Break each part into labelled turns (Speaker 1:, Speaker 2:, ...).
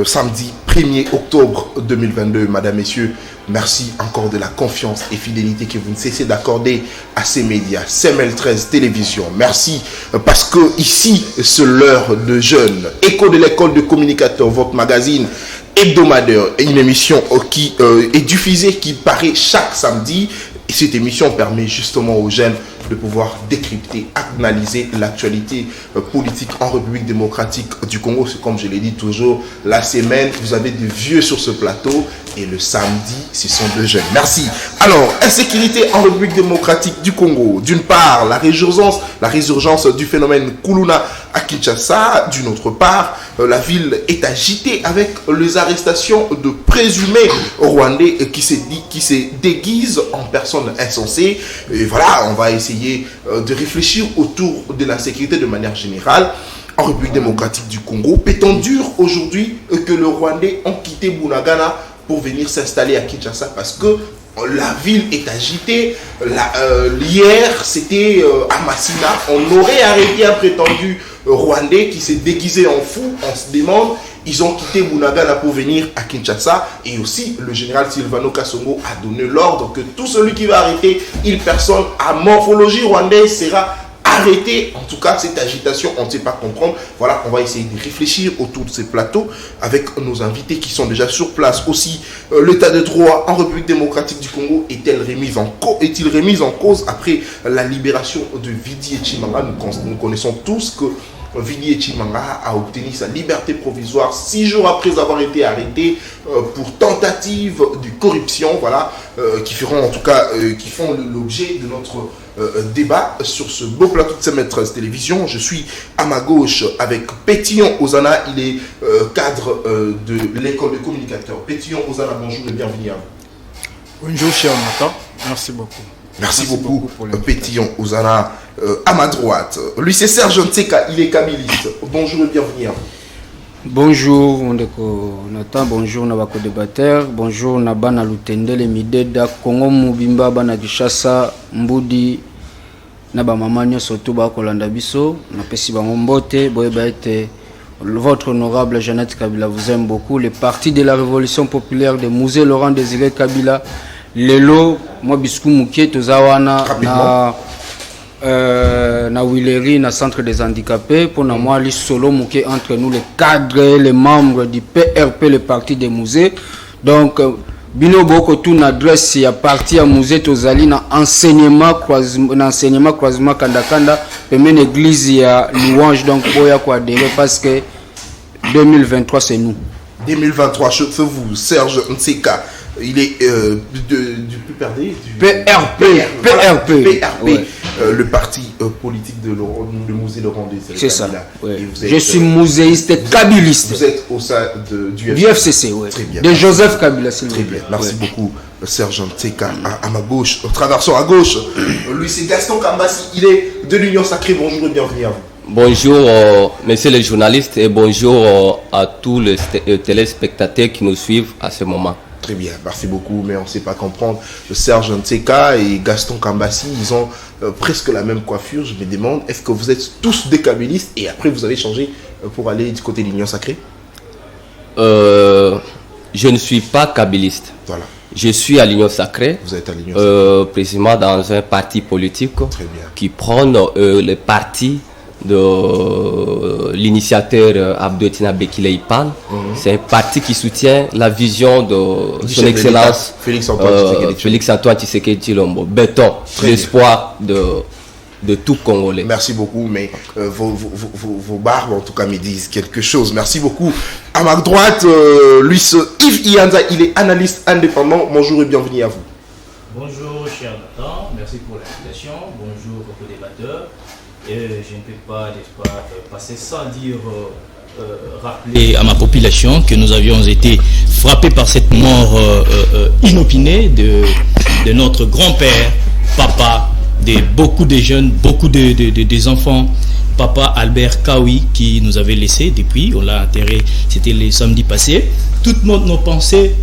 Speaker 1: samedi 1er octobre 2022. Madame, Messieurs, merci encore de la confiance et fidélité que vous ne cessez d'accorder à ces médias. CML13 Télévision, merci parce que ici, c'est l'heure de jeunes. Écho de l'école de communicateurs, votre magazine hebdomadaire, une émission qui est diffusée, qui paraît chaque samedi. Et cette émission permet justement aux jeunes de pouvoir décrypter, analyser l'actualité politique en République démocratique du Congo. C'est comme je l'ai dit toujours, la semaine, vous avez des vieux sur ce plateau et le samedi, ce sont deux jeunes. Merci. Alors, insécurité en République démocratique du Congo. D'une part, la résurgence du phénomène Kuluna à Kinshasa. D'une autre part, la ville est agitée avec les arrestations de présumés Rwandais qui se déguisent en personnes insensées. Et voilà, on va essayer de réfléchir autour de la sécurité de manière générale en République démocratique du Congo. Peut-on dire aujourd'hui que les Rwandais ont quitté Bunagana pour venir s'installer à Kinshasa parce que la ville est agitée. Hier, c'était à Massina. On aurait arrêté un prétendu Rwandais qui s'est déguisé en fou. On se demande, ils ont quitté Bunagana pour venir à Kinshasa. Et aussi, le général Silvano Kasongo a donné l'ordre que tout celui qui va arrêter une personne à morphologie rwandaise sera arrêté. En tout cas, cette agitation, on ne sait pas comprendre. Voilà, on va essayer de réfléchir autour de ces plateaux avec nos invités qui sont déjà sur place. Aussi, l'état de droit en République démocratique du Congo est-il remis en cause après la libération de Vidi Chimanga? Nous connaissons tous que Vidi Chimanga a obtenu sa liberté provisoire 6 jours après avoir été arrêté pour tentative de corruption. Voilà, qui feront en tout cas, qui font l'objet de notre débat sur ce beau plateau de CML13 Télévision. Je suis à ma gauche avec Pétillon Ozana, il est cadre de l'école de communicateurs. Pétillon Ozana, bonjour et bienvenue à vous.
Speaker 2: Bonjour cher Nathan, merci beaucoup.
Speaker 1: Merci beaucoup Pétillon Ozana. À ma droite, lui c'est Serge Nseka, il est kabiliste. Bonjour et bienvenue à vous.
Speaker 2: Bonjour Nathan, bonjour Nabako débatteur, bonjour Nabana Lutendele Mideda, Congo Mubimba, Bana Gishasa, Mbudi, Naba Mamanyo Soto Bakolanda Biso, Napesi Bangombote, Boebaete, votre honorable Jeannette Kabila vous aime beaucoup. Le parti de la révolution populaire de Musée Laurent Désiré Kabila, Lelo, Mobisku Mouké, Tozawana, na Willery, na centre des handicapés pour moi les solo mouké entre nous les cadres les membres du PRP le parti des musées. Donc bino boko tout n'adresse ya parti à musée tozali na enseignement croisement kanda pemene église ya louange. Donc boya ko adhérer parce que 2023 c'est nous. 2023
Speaker 1: c'est vous Serge Nseka. Il est du PRD,
Speaker 2: PRP.
Speaker 1: Ouais. Le parti politique de Musée Laurent Désiré.
Speaker 2: C'est ça. Ouais. Je suis muséiste kabiliste.
Speaker 1: Vous êtes au sein du
Speaker 2: FCC, oui.
Speaker 1: Très bien.
Speaker 2: De Joseph Kabila.
Speaker 1: Très bien. Merci beaucoup, Serge Nseka. À ma gauche, traversons à gauche. Lui, c'est Gaston Kambassi. Il est de l'Union Sacrée. Bonjour et bienvenue à vous.
Speaker 3: Bonjour, messieurs les journalistes, et bonjour à tous les téléspectateurs qui nous suivent à ce moment.
Speaker 1: Très bien, merci beaucoup, mais on ne sait pas comprendre. Serge Nseka et Gaston Kambassi, ils ont presque la même coiffure. Je me demande, est-ce que vous êtes tous des kabilistes et après vous avez changé pour aller du côté de l'Union Sacrée?
Speaker 3: Je ne suis pas kabiliste.
Speaker 1: Voilà.
Speaker 3: Je suis à l'Union Sacrée.
Speaker 1: Vous êtes à l'Union Sacrée.
Speaker 3: Précisément dans un parti politique.
Speaker 1: Très bien.
Speaker 3: Qui prône le parti de l'initiateur Abdou-Tina Bekile Ipan. C'est un parti qui soutient la vision de son excellence Félix-Antoine Tshisekedi Tshilombo. Béton, l'espoir de tout Congolais.
Speaker 1: Merci beaucoup, mais vos barbes en tout cas me disent quelque chose. Merci beaucoup. À ma droite, lui, Yves Ianza, il est analyste indépendant. Bonjour et bienvenue à vous.
Speaker 4: Bonjour cher Nathan, merci pour l'invitation. Bonjour aux débatteurs. Et je ne peux pas passer sans dire, rappeler à ma population que nous avions été frappés par cette mort inopinée de notre grand-père, papa, de beaucoup de jeunes, beaucoup des enfants, papa Albert Kawi, qui nous avait laissé depuis, on l'a enterré, c'était le samedi passé. Toutes nos pensées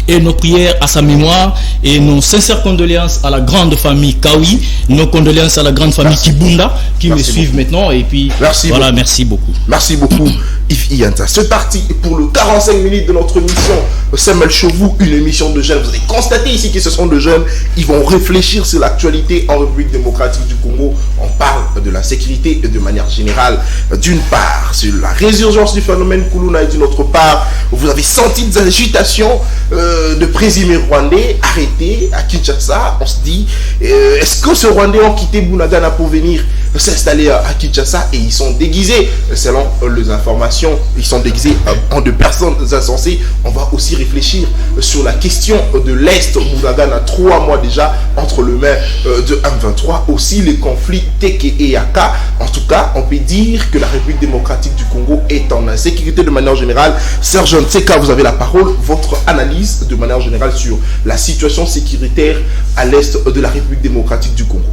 Speaker 4: et nos prières à sa mémoire et nos sincères condoléances à la grande famille Kawi, nos condoléances à la grande famille Kibunda qui me suivent maintenant et puis voilà, merci beaucoup.
Speaker 1: Merci beaucoup Yves Iyanta. C'est parti pour le 45 minutes de notre émission Samuel Chevou, une émission de jeunes. Vous avez constaté ici que ce sont de jeunes, ils vont réfléchir sur l'actualité en République démocratique du Congo. On parle de la sécurité et de manière générale, d'une part sur la résurgence du phénomène Kuluna et d'une autre part, vous avez senti des agitations de présumés rwandais arrêtés à Kinshasa. On se dit, est-ce que ces Rwandais ont quitté Bunagana pour venir s'installer à Kinshasa et ils sont déguisés, selon les informations, ils sont déguisés en de personnes insensées. On va aussi réfléchir sur la question de l'Est. Bunagana, 3 mois déjà entre le mai de M23, aussi les conflits Teke et Yaka. En tout cas, on peut dire que la République démocratique du Congo est en insécurité de manière générale. Serge Nseka, vous avez la parole, votre analyse de manière générale sur la situation sécuritaire à l'Est de la République démocratique du Congo.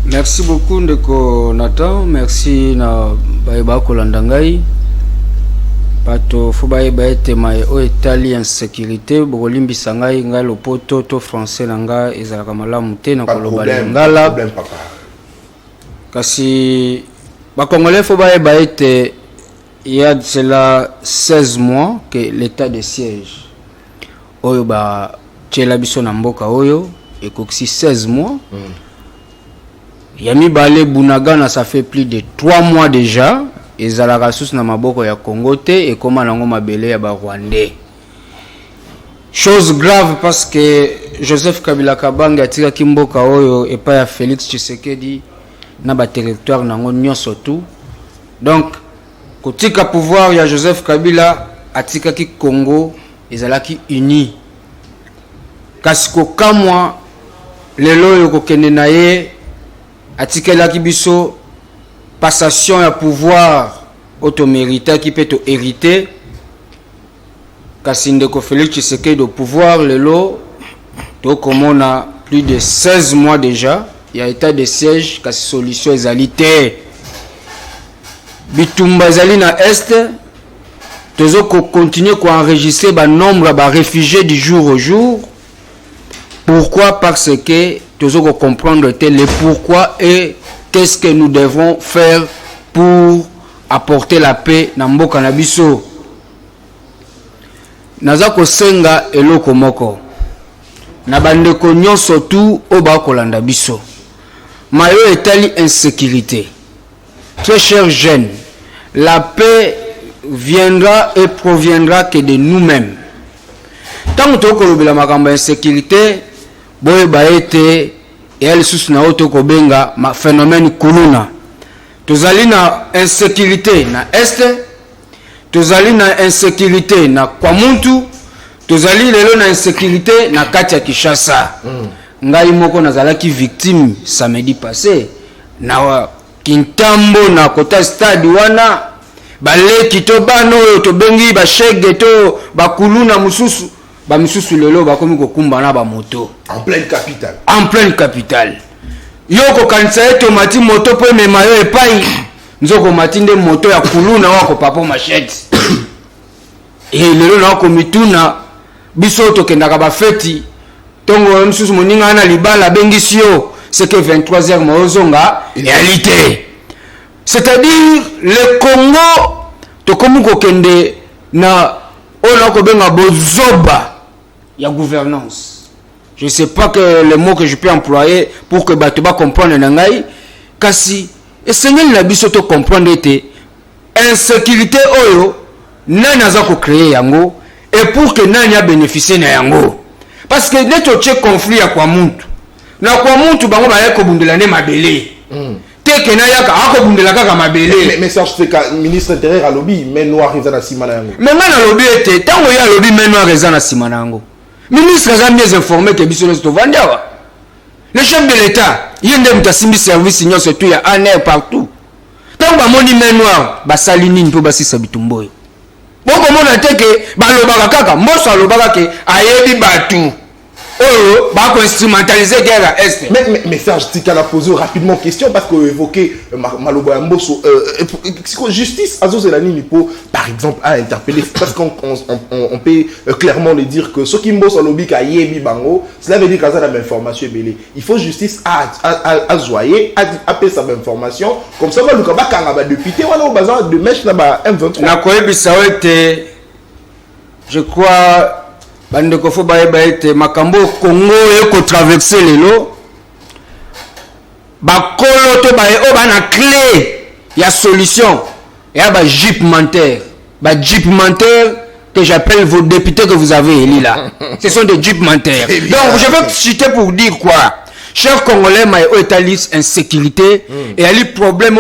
Speaker 2: Merci beaucoup Ndeko Nathan, merci na baeba kolandangai. Pato fobaeba etema o etali insécurité bolimbi sangai ngai lopoto to français nanga ezalaka malamu te na koloba ngala. Kasi ba congolais fobaeba ete il y a de cela 16 mois que l'état de siège oyo ba tshela biso na mboka oyo ekoksi 16 mois. Yami Balé Bunagana, ça fait plus de 3 mois déjà. Et Zalaka sous na maboko ya Congo te et comment nango mabele ya ba Rwandais. Chose grave parce que Joseph Kabila Kabanga tika kimboka oyo et pas ya Félix Tshisekedi na ba territoire nango nyonso tout. Donc kotika pouvoir ya Joseph Kabila atika ki Congo ezalaki uni. Kasiko kamwa lelo yo kokende na ye atikela kibiso passation ya pouvoir auto-mérité qui peut te hériter kasi ndeko Félix Tshisekedi de pouvoir lelo to comme a plus de 16 mois déjà il y a état de siège kasi solution ezalité bitumba ezali na est tozo ko continuer ko enregistrer ba nombre ba réfugiés du jour au jour. Pourquoi? Parce que nous devons comprendre le pourquoi et qu'est-ce que nous devons faire pour apporter la paix dans mboka na biso. Nazako senga eloko moko. Na bandeko nyonso tout oba kolanda biso. Mayo etali insécurité. Très chers jeunes, la paix viendra et proviendra que de nous-mêmes. Tant que kolobela makamba insécurité boye baete et elle sous na auto kobenga ma phénomène kuluna. Tozali na insécurité na est, tozali na insécurité na Kwamuntu, tozali lelo na insécurité na kati ya Kinshasa. Ngai moko nazalaki victime samedi passé na Kintambo na kota stade wana baleki to bano to bengi ba shege to bakuluna mususu ba misusu lelo bakomi kokumba na ba moto
Speaker 1: en pleine capitale.
Speaker 2: En pleine capitale. Yoko kanisa eto mati moto po mema yo epai nzoko matinde moto ya kuluna wako papo machete. Lelo na ko mituna biso to kendaka ba feti tongo misusu moninga na libala bengisio c'est que 23h mozonga réalité. C'est-à-dire le Congo to komu ko kende na ona ko benga bozoba il y a gouvernance. Je ne sais pas que le mot que je peux employer pour que Batuba comprenne nangai. Kasi, et Seigneur n'a biso to comprendre te insécurité oyo nani azako créer yango et pour que nani a bénéficier na yango. Parce que neto tche conflit ya kwa muntu. Na kwa muntu bango ba yako bundela ne mabele. Teke na yaka ako bundela kaka mabele.
Speaker 1: Mais ça je fais ministre intérieur à lobby mais noir ezana simana yango.
Speaker 2: Mais ngana lobby ete tango ya lobby mais noir ezana simana yango. Ministre a mieux informé que Bissolo Stovandiawa. Le chef de l'État, il y a un service surtout il y a un air partout. Tant que mon main noir, basalini ne peut pas s'y bitumboy. Bon, comme on a dit que balobaka kaka, moi ça lobaka que ayebi batu. oh, bah instrumentaliser guerre à Est.
Speaker 1: Mais Serge Tika l'a posé rapidement question parce que évoqué Maloba Mbosso justice Azozelani Nipo par exemple a interpellé parce qu'on peut clairement le dire que ce qui Mbosso lobby ka yebi bango, cela veut dire que ça la même information belé. Il faut justice à zoyer à payer sa même information comme ça va le kaba kanga ba député wala au bazar de mèche là ba M23.
Speaker 2: Na koyebi sawete je crois bandeko fo baye baete makambo Congo eko traverser lelo ba kolo to baye o bana clé ya solution ya ba jeep menteur que j'appelle vos députés que vous avez élus là. Ce sont des jeep menteurs. Donc je veux citer pour dire quoi, chers Congolais, mais au étalis insécurité et à les problèmes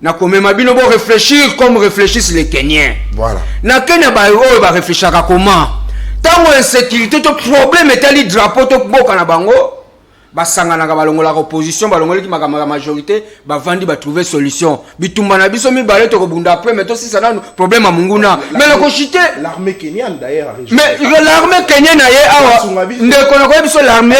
Speaker 2: na komema bino bo réfléchir comme réfléchissent les Kenyans.
Speaker 1: Voilà.
Speaker 2: Na Kenya ba o ba réfléchir à comment. Tant insécurité to problème est ali drapeau to boka na bango. Basangana ka balongola opposition balongoli ki makama majorité ba vandi ba trouver solution bitumba na biso mi balé to kobunda après mais to si ça na problème à munguna mais le kochité
Speaker 1: l'armée kenyane d'ailleurs
Speaker 2: mais l'armée kenyane aye awa ndeko na ko biso l'armée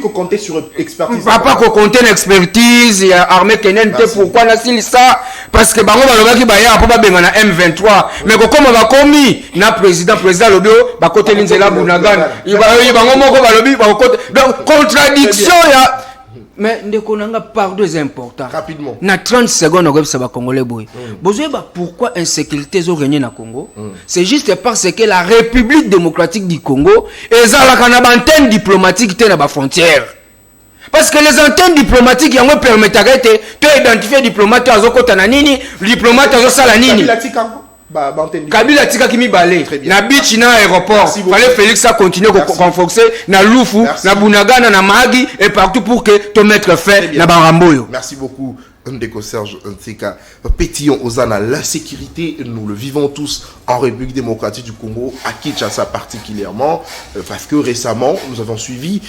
Speaker 1: ko compter sur expertise
Speaker 2: papa ko compter l'expertise ya armée kenyane te pourquoi na sili ça parce que bango balobaki ba ya po ba benga na M23 mais ko comme ba komi na président lobio ba côté linzela bunagana bango moko balobi ba côté donc contradiction. Mais ndeko par deux important.
Speaker 1: Rapidement.
Speaker 2: Na 30 secondes on ça va congolais boy. Pourquoi insécurité zo régné na Congo? C'est juste parce que la République démocratique du Congo est à la antenne diplomatique te na ba frontière. Parce que les antennes diplomatiques yango permettent de identifier diplomate azokota na nini, diplomate azosala nini. Kabila tika kimi balé na beach na aéroport fallait Félix a continuer à renforcer na Lufu na Bunagana na Magi et partout pour que te mettre fait na Baramboyo.
Speaker 1: Merci beaucoup Ndeko Serge Ntseka. Pétillon Ozana, l'insécurité, nous le vivons tous en République démocratique du Congo, à Kinshasa particulièrement, parce que récemment, nous avons suivi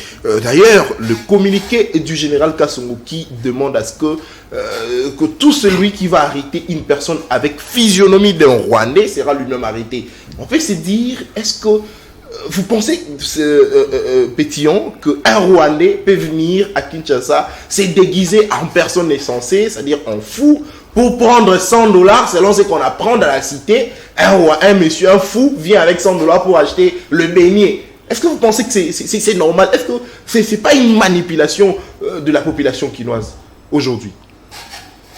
Speaker 1: d'ailleurs le communiqué du général Kassongo qui demande à ce que tout celui qui va arrêter une personne avec physionomie d'un Rwandais sera lui-même arrêté. On peut se dire, est-ce que vous pensez, Pétillon, qu'un Rwandais peut venir à Kinshasa, se déguiser en personne insensée, c'est-à-dire en fou, pour prendre $100, selon ce qu'on apprend dans la cité, un monsieur, un fou, vient avec $100 pour acheter le beignet. Est-ce que vous pensez que c'est normal? Est-ce que c'est pas une manipulation de la population quinoise aujourd'hui?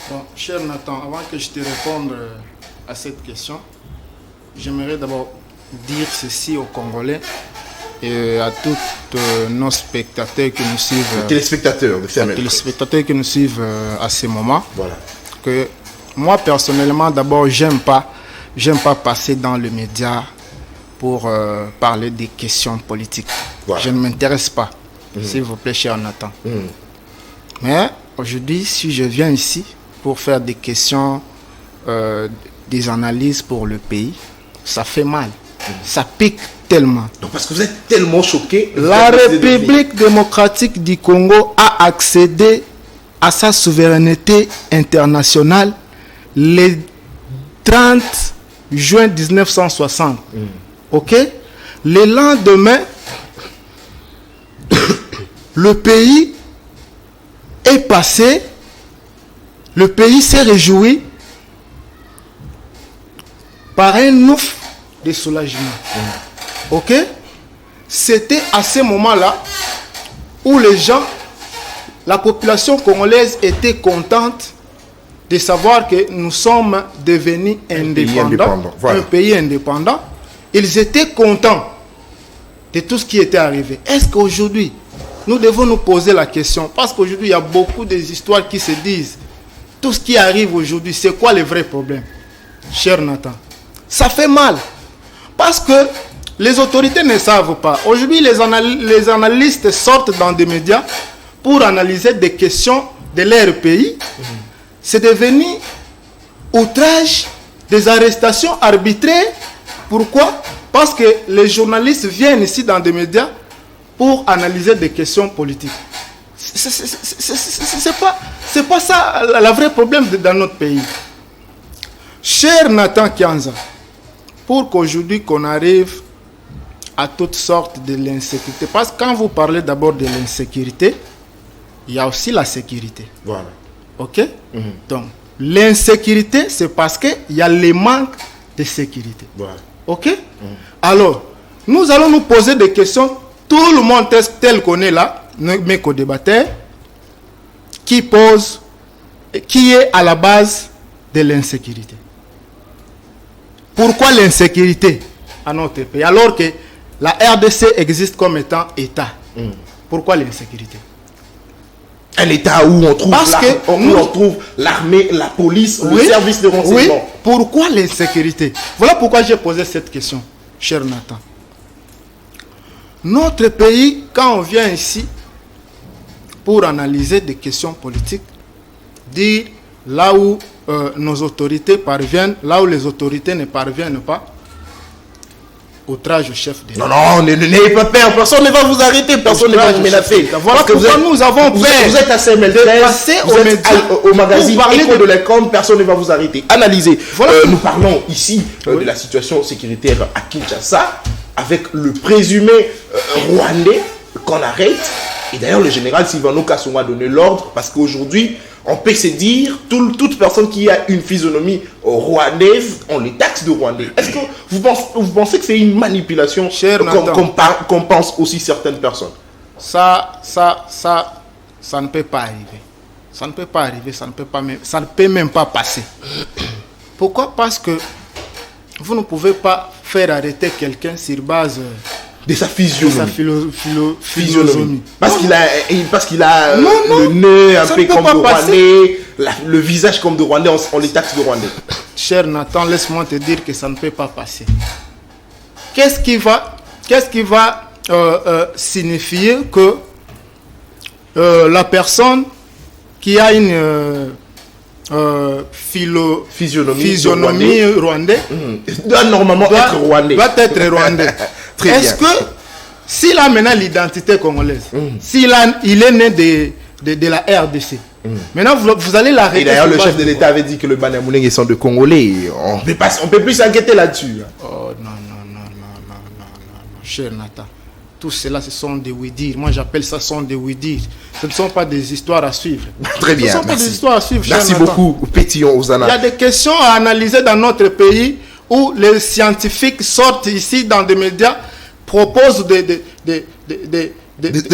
Speaker 5: Bon, cher Nathan, avant que je te réponde à cette question, j'aimerais d'abord dire ceci aux Congolais et à tous nos spectateurs qui nous suivent,
Speaker 1: téléspectateurs
Speaker 5: qui nous suivent à ce moment.
Speaker 1: Voilà.
Speaker 5: Que moi personnellement, d'abord, j'aime pas passer dans le média pour parler des questions politiques. Voilà. Je ne m'intéresse pas, s'il vous plaît, cher Nathan. Mais aujourd'hui, si je viens ici pour faire des questions, des analyses pour le pays, ça fait mal. Ça pique tellement.
Speaker 1: Donc parce que vous êtes tellement choqué.
Speaker 5: La République démocratique du Congo a accédé à sa souveraineté internationale le 30 juin 1960. Ok? Le lendemain, le pays est passé, le pays s'est réjoui par un ouf de soulagement. Ok? C'était à ce moment-là où les gens, la population congolaise était contente de savoir que nous sommes devenus indépendants, voilà. Un pays indépendant. Ils étaient contents de tout ce qui était arrivé. Est-ce qu'aujourd'hui, nous devons nous poser la question? Parce qu'aujourd'hui, il y a beaucoup d'histoires qui se disent. Tout ce qui arrive aujourd'hui, c'est quoi le vrai problème? Cher Nathan, ça fait mal. Parce que les autorités ne savent pas. Aujourd'hui, les analystes sortent dans des médias pour analyser des questions de leur pays. C'est devenu outrage, des arrestations arbitraires. Pourquoi? Parce que les journalistes viennent ici dans des médias pour analyser des questions politiques. C'est pas ça le vrai problème dans notre pays. Cher Nathan Kianza, pour qu'aujourd'hui qu'on arrive à toutes sortes de l'insécurité. Parce que quand vous parlez d'abord de l'insécurité, il y a aussi la sécurité.
Speaker 1: Voilà.
Speaker 5: Ok? Donc, l'insécurité, c'est parce qu'il y a les manques de sécurité.
Speaker 1: Voilà.
Speaker 5: Ok? Alors, nous allons nous poser des questions. Tout le monde tel qu'on est là, mes co-débatteurs, qui est à la base de l'insécurité. Pourquoi l'insécurité à notre pays alors que la RDC existe comme étant État? Pourquoi l'insécurité?
Speaker 1: Un État où on trouve on trouve l'armée, la police, le service de renseignement.
Speaker 5: Oui, pourquoi l'insécurité? Voilà pourquoi j'ai posé cette question, cher Nathan. Notre pays, quand on vient ici pour analyser des questions politiques, dire là où nos autorités parviennent, là où les autorités ne parviennent pas, outrage au chef d'État.
Speaker 1: Non, n'ayez pas peur, personne ne va vous arrêter, personne ne va vous menacer.
Speaker 5: Voilà pourquoi nous avons peur.
Speaker 1: Vous êtes à CML13, vous êtes au magazine Écho de l'Ecom, personne ne va vous arrêter. Analysez. Voilà. Nous parlons ici de la situation sécuritaire à Kinshasa, avec le présumé rwandais qu'on arrête. Et d'ailleurs, le général Silvano Kasongo a donné l'ordre, parce qu'aujourd'hui, on peut se dire, toute personne qui a une physionomie rwandaise, on les taxe de rwandais. Est-ce que vous pensez que c'est une manipulation qu'on pense aussi certaines personnes?
Speaker 5: Ça ne peut pas arriver. Ça ne peut pas arriver, ça ne peut même pas passer. Pourquoi? Parce que vous ne pouvez pas faire arrêter quelqu'un sur base
Speaker 1: de sa physionomie. Parce qu'il a le nez un peu comme de Rwandais, le visage comme de Rwandais, on les taxe de Rwandais.
Speaker 5: Cher Nathan, laisse-moi te dire que ça ne peut pas passer. Qu'est-ce qui va signifier que la personne qui a une physionomie rwandaise
Speaker 1: doit normalement être rwandais.
Speaker 5: Doit être rwandais. Est-ce que s'il a maintenant l'identité congolaise, il est né de la RDC, maintenant vous allez l'arrêter.
Speaker 1: Et d'ailleurs le chef de l'État avait dit que le Banyamulenge sont de Congolais. On peut plus s'inquiéter là-dessus.
Speaker 5: Oh non, cher Nathan. Tout cela, ce sont des oui-dire. Moi, j'appelle ça sont des oui-dire. Ce ne sont pas des histoires à suivre.
Speaker 1: Très bien.
Speaker 5: Ce ne sont pas des histoires à suivre.
Speaker 1: Merci beaucoup, Pétillon Ozana.
Speaker 5: Il y a des questions à analyser dans notre pays où les scientifiques sortent ici dans des médias, proposent des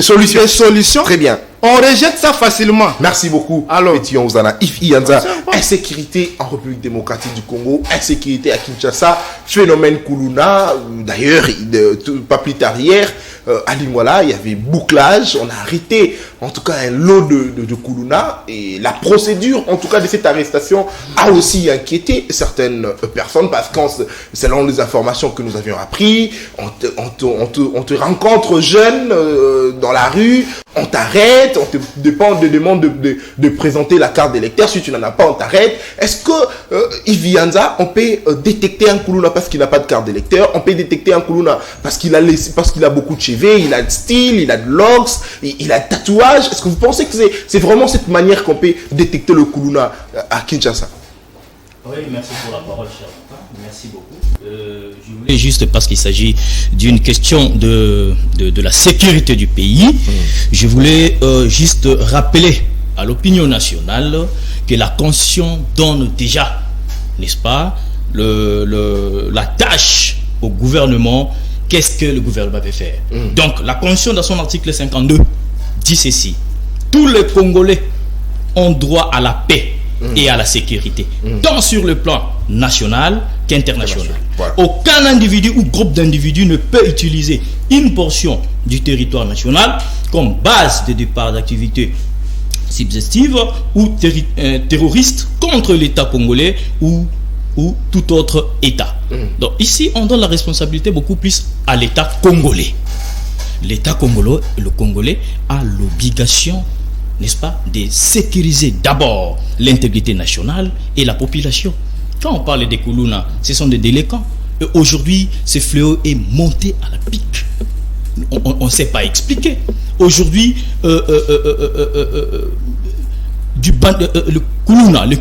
Speaker 5: solutions.
Speaker 1: Très bien.
Speaker 5: On rejette ça facilement.
Speaker 1: Merci beaucoup, Pétillon Ozana. Ifi Yanza, insécurité en République démocratique du Congo, insécurité à Kinshasa, phénomène Kuluna, d'ailleurs, pas plus tard hier, à Lingwala, il y avait bouclage, on a arrêté en tout cas un lot de Kuluna, et la procédure en tout cas de cette arrestation a aussi inquiété certaines personnes, parce que selon les informations que nous avions appris, on te rencontre jeune dans la rue, on t'arrête, on te demande de présenter la carte d'électeur. Si tu n'en as pas, on t'arrête. Est-ce que Ivianza, on peut détecter un Kuluna parce qu'il n'a pas de carte d'électeur? On peut détecter un Kuluna parce qu'il a beaucoup de cheveux, il a de style, il a de locks, il a de tatouage. Est-ce que vous pensez que c'est vraiment cette manière qu'on peut détecter le Kuluna à Kinshasa?
Speaker 4: Oui, merci pour la parole, cher Nathan. Merci beaucoup. Je voulais juste, parce qu'il s'agit d'une question de la sécurité du pays, je voulais juste rappeler à l'opinion nationale que la Constitution donne déjà, n'est-ce pas, la tâche au gouvernement. Qu'est-ce que le gouvernement peut faire? Donc, la Constitution, dans son article 52, dit ceci: tous les Congolais ont droit à la paix et à la sécurité, tant sur le plan national qu'international. Voilà. Aucun individu ou groupe d'individus ne peut utiliser une portion du territoire national comme base de départ d'activités subjectives ou terroristes contre l'État congolais ou tout autre État. Donc ici, on donne la responsabilité beaucoup plus à l'État congolais. L'État congolais a l'obligation, n'est-ce pas, de sécuriser d'abord l'intégrité nationale et la population. Quand on parle des Kuluna, ce sont des délinquants. Et aujourd'hui, ce fléau est monté à la pique. On ne sait pas expliquer. Aujourd'hui, le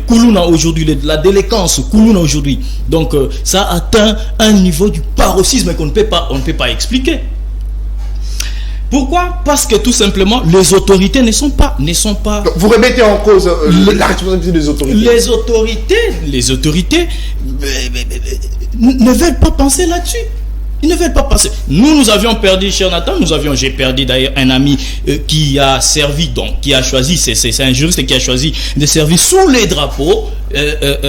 Speaker 4: Koulouna aujourd'hui, la délinquance Koulouna aujourd'hui. Donc ça atteint un niveau du paroxysme qu'on ne peut pas expliquer. Pourquoi? Parce que tout simplement les autorités ne sont pas.
Speaker 1: Vous remettez en cause la responsabilité des autorités.
Speaker 4: Les autorités ne veulent pas penser là-dessus. Ils ne veulent pas passer. Nous avions perdu, cher Nathan, j'ai perdu d'ailleurs un ami qui a servi, donc qui a choisi, c'est un juriste qui a choisi de servir sous les drapeaux,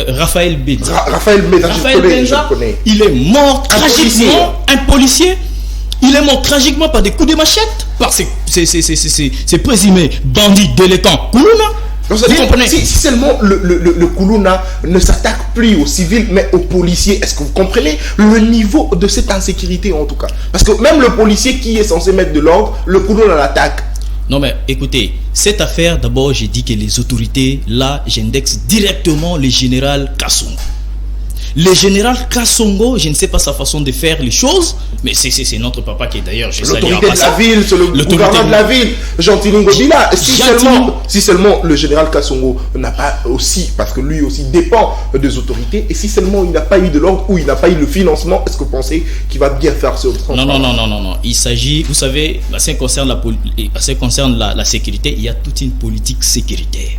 Speaker 4: Raphaël Benza.
Speaker 1: Raphaël Benza, je connais.
Speaker 4: Il est mort tragiquement, un policier. Il est mort tragiquement par des coups de machette, par ces présumés bandits délinquants Koulouna.
Speaker 1: Vous comprenez? Si seulement le Koulouna ne s'attaque plus aux civils mais aux policiers, est-ce que vous comprenez le niveau de cette insécurité en tout cas? Parce que même le policier qui est censé mettre de l'ordre, le Koulouna l'attaque.
Speaker 4: Non mais écoutez, cette affaire, d'abord j'ai dit que les autorités, là j'indexe directement le général Kassongo. Le général Kassongo, je ne sais pas sa façon de faire les choses, mais c'est notre papa qui est d'ailleurs...
Speaker 1: L'autorité de la ville, c'est le gouvernement de la ville, Gentilongo Bila. Si seulement le général Kassongo n'a pas aussi, parce que lui aussi dépend des autorités, et si seulement il n'a pas eu de l'ordre ou il n'a pas eu le financement, est-ce que vous pensez qu'il va bien faire ce travail?
Speaker 4: Non. Il s'agit, vous savez, en ce qui concerne la sécurité, il y a toute une politique sécuritaire.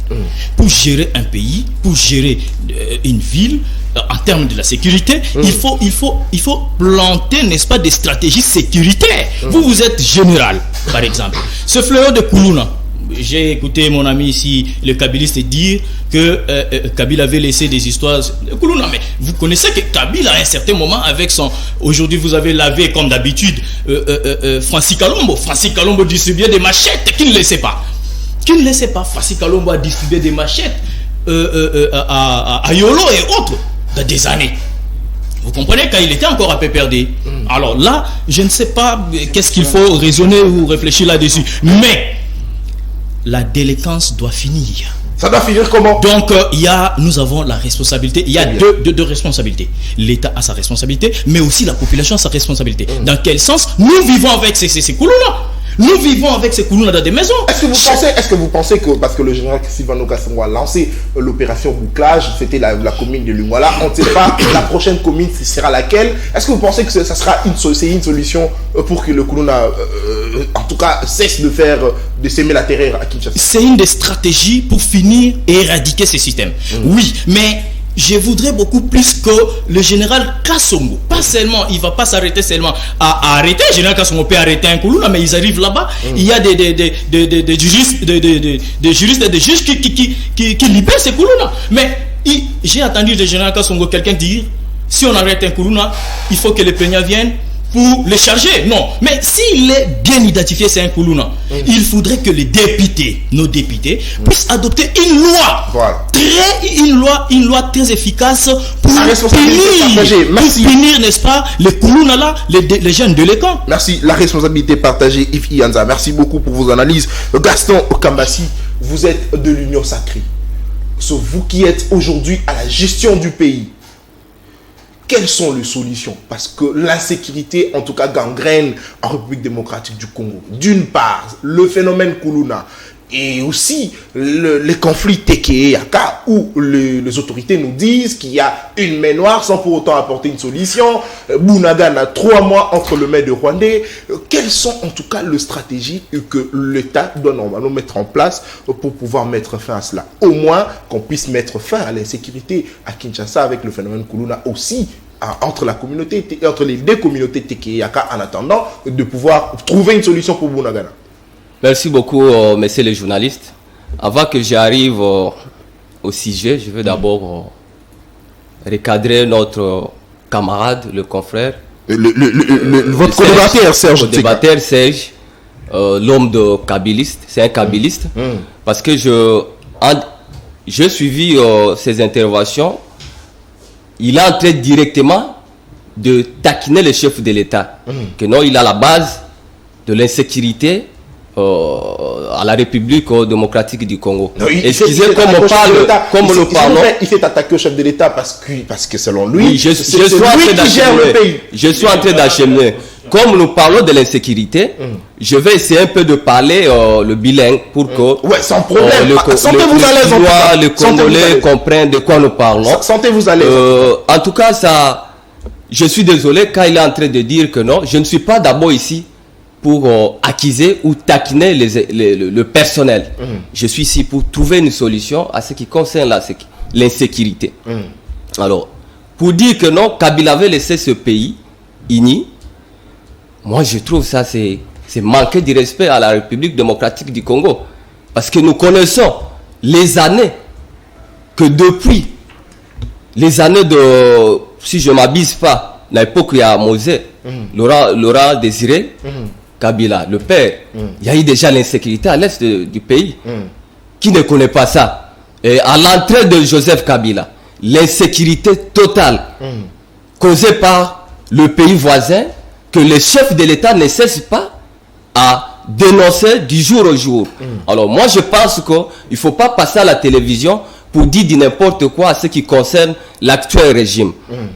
Speaker 4: Pour gérer un pays, pour gérer une ville, en termes de la sécurité, il faut planter, n'est-ce pas, des stratégies sécuritaires. Vous êtes général, par exemple. Ce fléau de Koulouna, j'ai écouté mon ami ici, le Kabiliste, dire que Kabila avait laissé des histoires de Koulouna. Mais vous connaissez que Kabila, à un certain moment, avec son... Aujourd'hui, vous avez lavé, comme d'habitude, Francis Kalombo. Francis Kalombo distribuait des machettes qu'il ne laissait pas. Francis Kalombo a distribué des machettes à Yolo et autres. De des années. Vous comprenez, quand il était encore à PPRD. Alors là, je ne sais pas qu'est-ce qu'il faut raisonner ou réfléchir là-dessus. Mais la délinquance doit finir.
Speaker 1: Ça doit finir comment? Donc
Speaker 4: nous avons la responsabilité. Il y a deux responsabilités. L'État a sa responsabilité, mais aussi la population a sa responsabilité. Dans quel sens? Nous vivons avec ces Koulouna. Nous vivons avec ces Koulouna dans des maisons.
Speaker 1: Est-ce que vous pensez que, parce que le général Sylvano Kassongo a lancé l'opération bouclage, c'était la commune de Lungwala, on ne sait pas la prochaine commune sera laquelle. Est-ce que vous pensez que ça sera une solution pour que le Koulouna, en tout cas, cesse de s'aimer la terreur à Kinshasa?
Speaker 4: C'est une des stratégies pour finir et éradiquer ces systèmes. Oui, mais... je voudrais beaucoup plus que le général Kassongo. Pas seulement, il ne va pas s'arrêter seulement à arrêter. Le général Kassongo peut arrêter un Koulouna, mais ils arrivent là-bas. Il y a des juristes et des juges qui libèrent ces Koulouna. Mais j'ai entendu le général Kassongo quelqu'un dire, si on arrête un Koulouna, il faut que les plaignants viennent pour les charger. Non, mais s'il est bien identifié, c'est un Koulouna. Il faudrait que les députés, nos députés, puissent adopter une loi, une loi très efficace pour punir, n'est-ce pas, les Koulouna là, les jeunes délinquants.
Speaker 1: Merci, la responsabilité partagée, Yves Ianza. Merci beaucoup pour vos analyses. Gaston Kambassi, vous êtes de l'Union Sacrée. Sauf vous qui êtes aujourd'hui à la gestion du pays. Quelles sont les solutions? Parce que l'insécurité, en tout cas, gangrène en République démocratique du Congo. D'une part, le phénomène Koulouna et aussi les conflits Teke et Yaka où les autorités nous disent qu'il y a une main noire sans pour autant apporter une solution. Bounagan a 3 mois entre le maire de Rwandais. Quelles sont en tout cas les stratégies que l'État doit normalement mettre en place pour pouvoir mettre fin à cela? Au moins qu'on puisse mettre fin à l'insécurité à Kinshasa avec le phénomène Koulouna aussi entre les deux communautés Teke et Yaka en attendant de pouvoir trouver une solution pour Bounagan.
Speaker 3: Merci beaucoup, messieurs les journalistes. Avant que j'arrive au sujet, je veux d'abord recadrer notre camarade, le confrère.
Speaker 1: Votre co-débatteur, Serge.
Speaker 3: Co-débatteur, Serge, l'homme de Kabiliste. C'est un Kabiliste. Parce que j'ai suivi ses interventions. Il est en train directement de taquiner le chef de l'État. Que non, il a la base de l'insécurité à la République démocratique du Congo.
Speaker 1: Excusez comme on parle, comme le parlons. Il s'est attaqué au chef de l'État parce que selon lui,
Speaker 3: oui, je suis en train d'acheminer. comme nous parlons de l'insécurité, je vais essayer un peu de parler le bilingue pour que
Speaker 1: ouais, sans problème.
Speaker 3: Sentez-vous à l'aise. Les Congolais comprennent de quoi nous parlons.
Speaker 1: Sentez-vous à l'aise.
Speaker 3: En tout cas, ça, je suis désolé quand il est en train de dire que non, je ne suis pas d'abord ici pour accuser ou taquiner le personnel. Je suis ici pour trouver une solution à ce qui concerne l'insécurité. Alors, pour dire que non, Kabila avait laissé ce pays uni, moi je trouve ça c'est manquer de respect à la République démocratique du Congo. Parce que nous connaissons les années que depuis les années de, si je ne m'abuse pas, l'époque où il y a Mosé, Laurent Désiré, Kabila, le père, il y a eu déjà l'insécurité à l'est du pays. Qui ne connaît pas ça? Et à l'entrée de Joseph Kabila, l'insécurité totale causée par le pays voisin, que les chefs de l'État ne cessent pas à dénoncer du jour au jour. Alors moi je pense qu'il ne faut pas passer à la télévision pour dire du n'importe quoi à ce qui concerne l'actuel régime.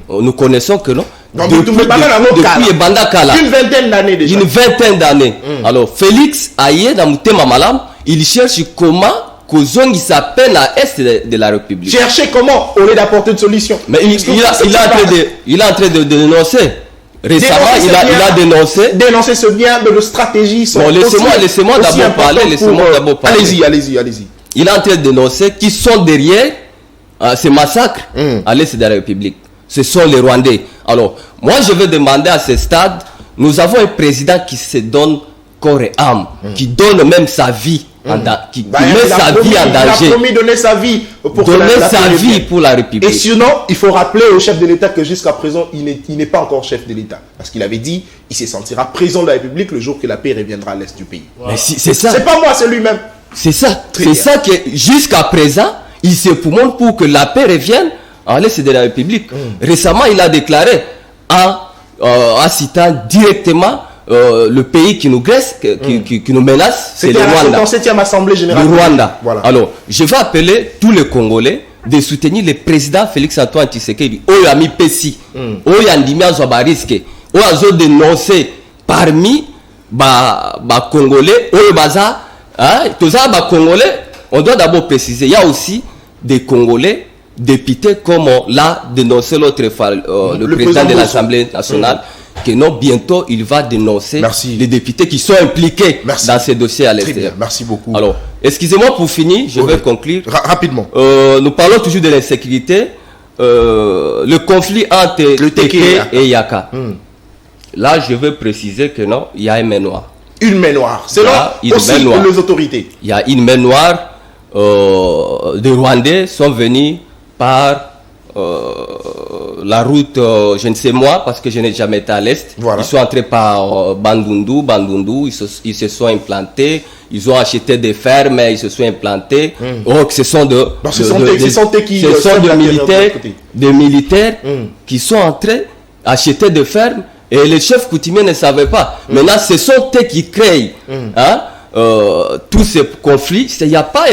Speaker 3: Nous connaissons que non. Depuis Ebanda Kala,
Speaker 1: une vingtaine d'années déjà.
Speaker 3: Une vingtaine d'années. Alors Félix Aye dans Mutema Malam, il cherche comment Kozongi s'appelle à l'est de la République.
Speaker 1: Chercher comment au lieu d'apporter une solution.
Speaker 3: Mais il est en train de dénoncer. Récemment, il a dénoncé.
Speaker 1: Dénoncer ce bien de stratégie.
Speaker 3: Bon, laissez-moi d'abord parler.
Speaker 1: Allez-y.
Speaker 3: Il est en train de dénoncer qui sont derrière ces massacres à l'est de la République. Ce sont les Rwandais. Alors, moi, je vais demander à ce stade, nous avons un président qui se donne corps et âme, qui donne même sa vie, qui met sa vie en danger.
Speaker 1: Il a promis de donner sa vie
Speaker 3: pour la République.
Speaker 1: Et sinon, il faut rappeler au chef de l'État que jusqu'à présent, il n'est pas encore chef de l'État. Parce qu'il avait dit, il se sentira président de la République le jour que la paix reviendra à l'est du pays.
Speaker 3: Mais c'est ça.
Speaker 1: C'est pas moi, c'est lui-même.
Speaker 3: C'est ça. C'est ça que jusqu'à présent, il se poumonne pour que la paix revienne à l'est de la République. Récemment, il a déclaré en citant directement le pays qui nous graisse, qui nous menace, c'est le Rwanda.
Speaker 1: Dans cette 7e Assemblée Générale.
Speaker 3: Le Rwanda.
Speaker 1: Voilà.
Speaker 3: Alors, je vais appeler tous les Congolais de soutenir le président Félix-Antoine Tshisekedi. Oyo ami pesi, oyo andimi azobariske, oyo azo dénoncer parmi ba Congolais, oyo baza, tout ça ba Congolais, on doit d'abord préciser, il y a aussi des Congolais députés comme l'a dénoncé l'autre fois le président de l'Assemblée nationale. Que non, bientôt il va dénoncer les députés qui sont impliqués dans ces dossiers à l'extérieur.
Speaker 1: Merci beaucoup.
Speaker 3: Alors, excusez-moi pour finir, je vais conclure.
Speaker 1: Rapidement.
Speaker 3: Nous parlons toujours de l'insécurité. Le conflit entre Teke et Yaka. Là, je veux préciser que non, il y a une main noire.
Speaker 1: Une main noire. C'est là aussi les autorités.
Speaker 3: Il y a une main noire. Des Rwandais sont venus par la route, je ne sais moi, parce que je n'ai jamais été à l'Est. Voilà. Ils sont entrés par Bandundu, ils se sont implantés, ils ont acheté des fermes, ils se sont implantés. Donc ce sont des militaires qui sont entrés acheter des fermes et les chefs coutumiers ne savaient pas. Maintenant, ce sont eux qui créent. Tous ces conflits, il n'y a pas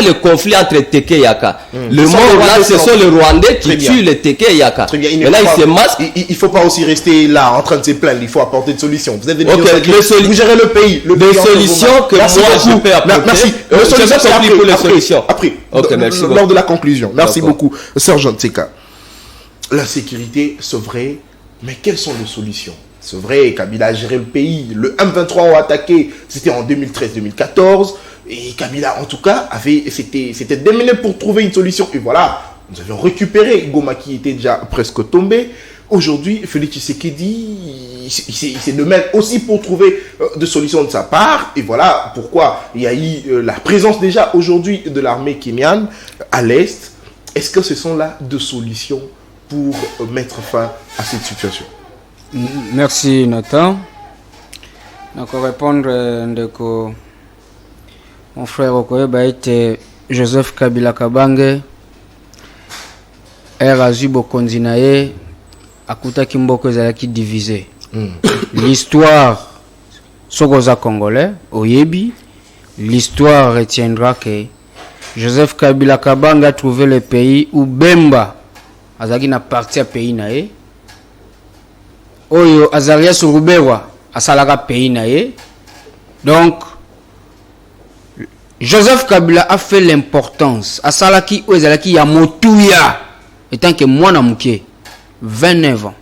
Speaker 3: le conflit entre Teke et Yaka. Le monde là, ce sont les Rwandais qui tuent les Teke et Yaka.
Speaker 1: Maintenant, il ne faut pas aussi rester là en train de se plaindre. Il faut apporter des solutions. Vous êtes des
Speaker 3: vous
Speaker 1: gérez le pays.
Speaker 3: Des solutions que moi je peux apporter.
Speaker 1: Merci. Après, lors de la conclusion. Merci beaucoup, Sergent Tseka. La sécurité, c'est vrai, mais quelles sont les solutions? C'est vrai, Kabila a géré le pays. Le M23 ont attaqué, c'était en 2013-2014. Et Kabila, en tout cas, s'était démené pour trouver une solution. Et voilà, nous avions récupéré Goma qui était déjà presque tombé. Aujourd'hui, Félix Tshisekedi, il s'est démené aussi pour trouver des solutions de sa part. Et voilà pourquoi il y a eu la présence déjà aujourd'hui de l'armée kenyane à l'Est. Est-ce que ce sont là deux solutions pour mettre fin à cette situation?
Speaker 2: Merci Nathan. Donc répondre ndeko mon frère Okoyeba était Joseph Kabila Kabange Erazu Bokonzi naye akutaki mboko ezalaki divisé. L'histoire sokoza congolais oyebi, l'histoire retiendra que Joseph Kabila Kabange a trouvé le pays où Bemba azaki na partie à pays naye Oyo Azarias Ruberwa asalaka pays naye. Donc Joseph Kabila a fait l'importance asalaki ozalaki ya motuya étant que mwana muke 29 ans.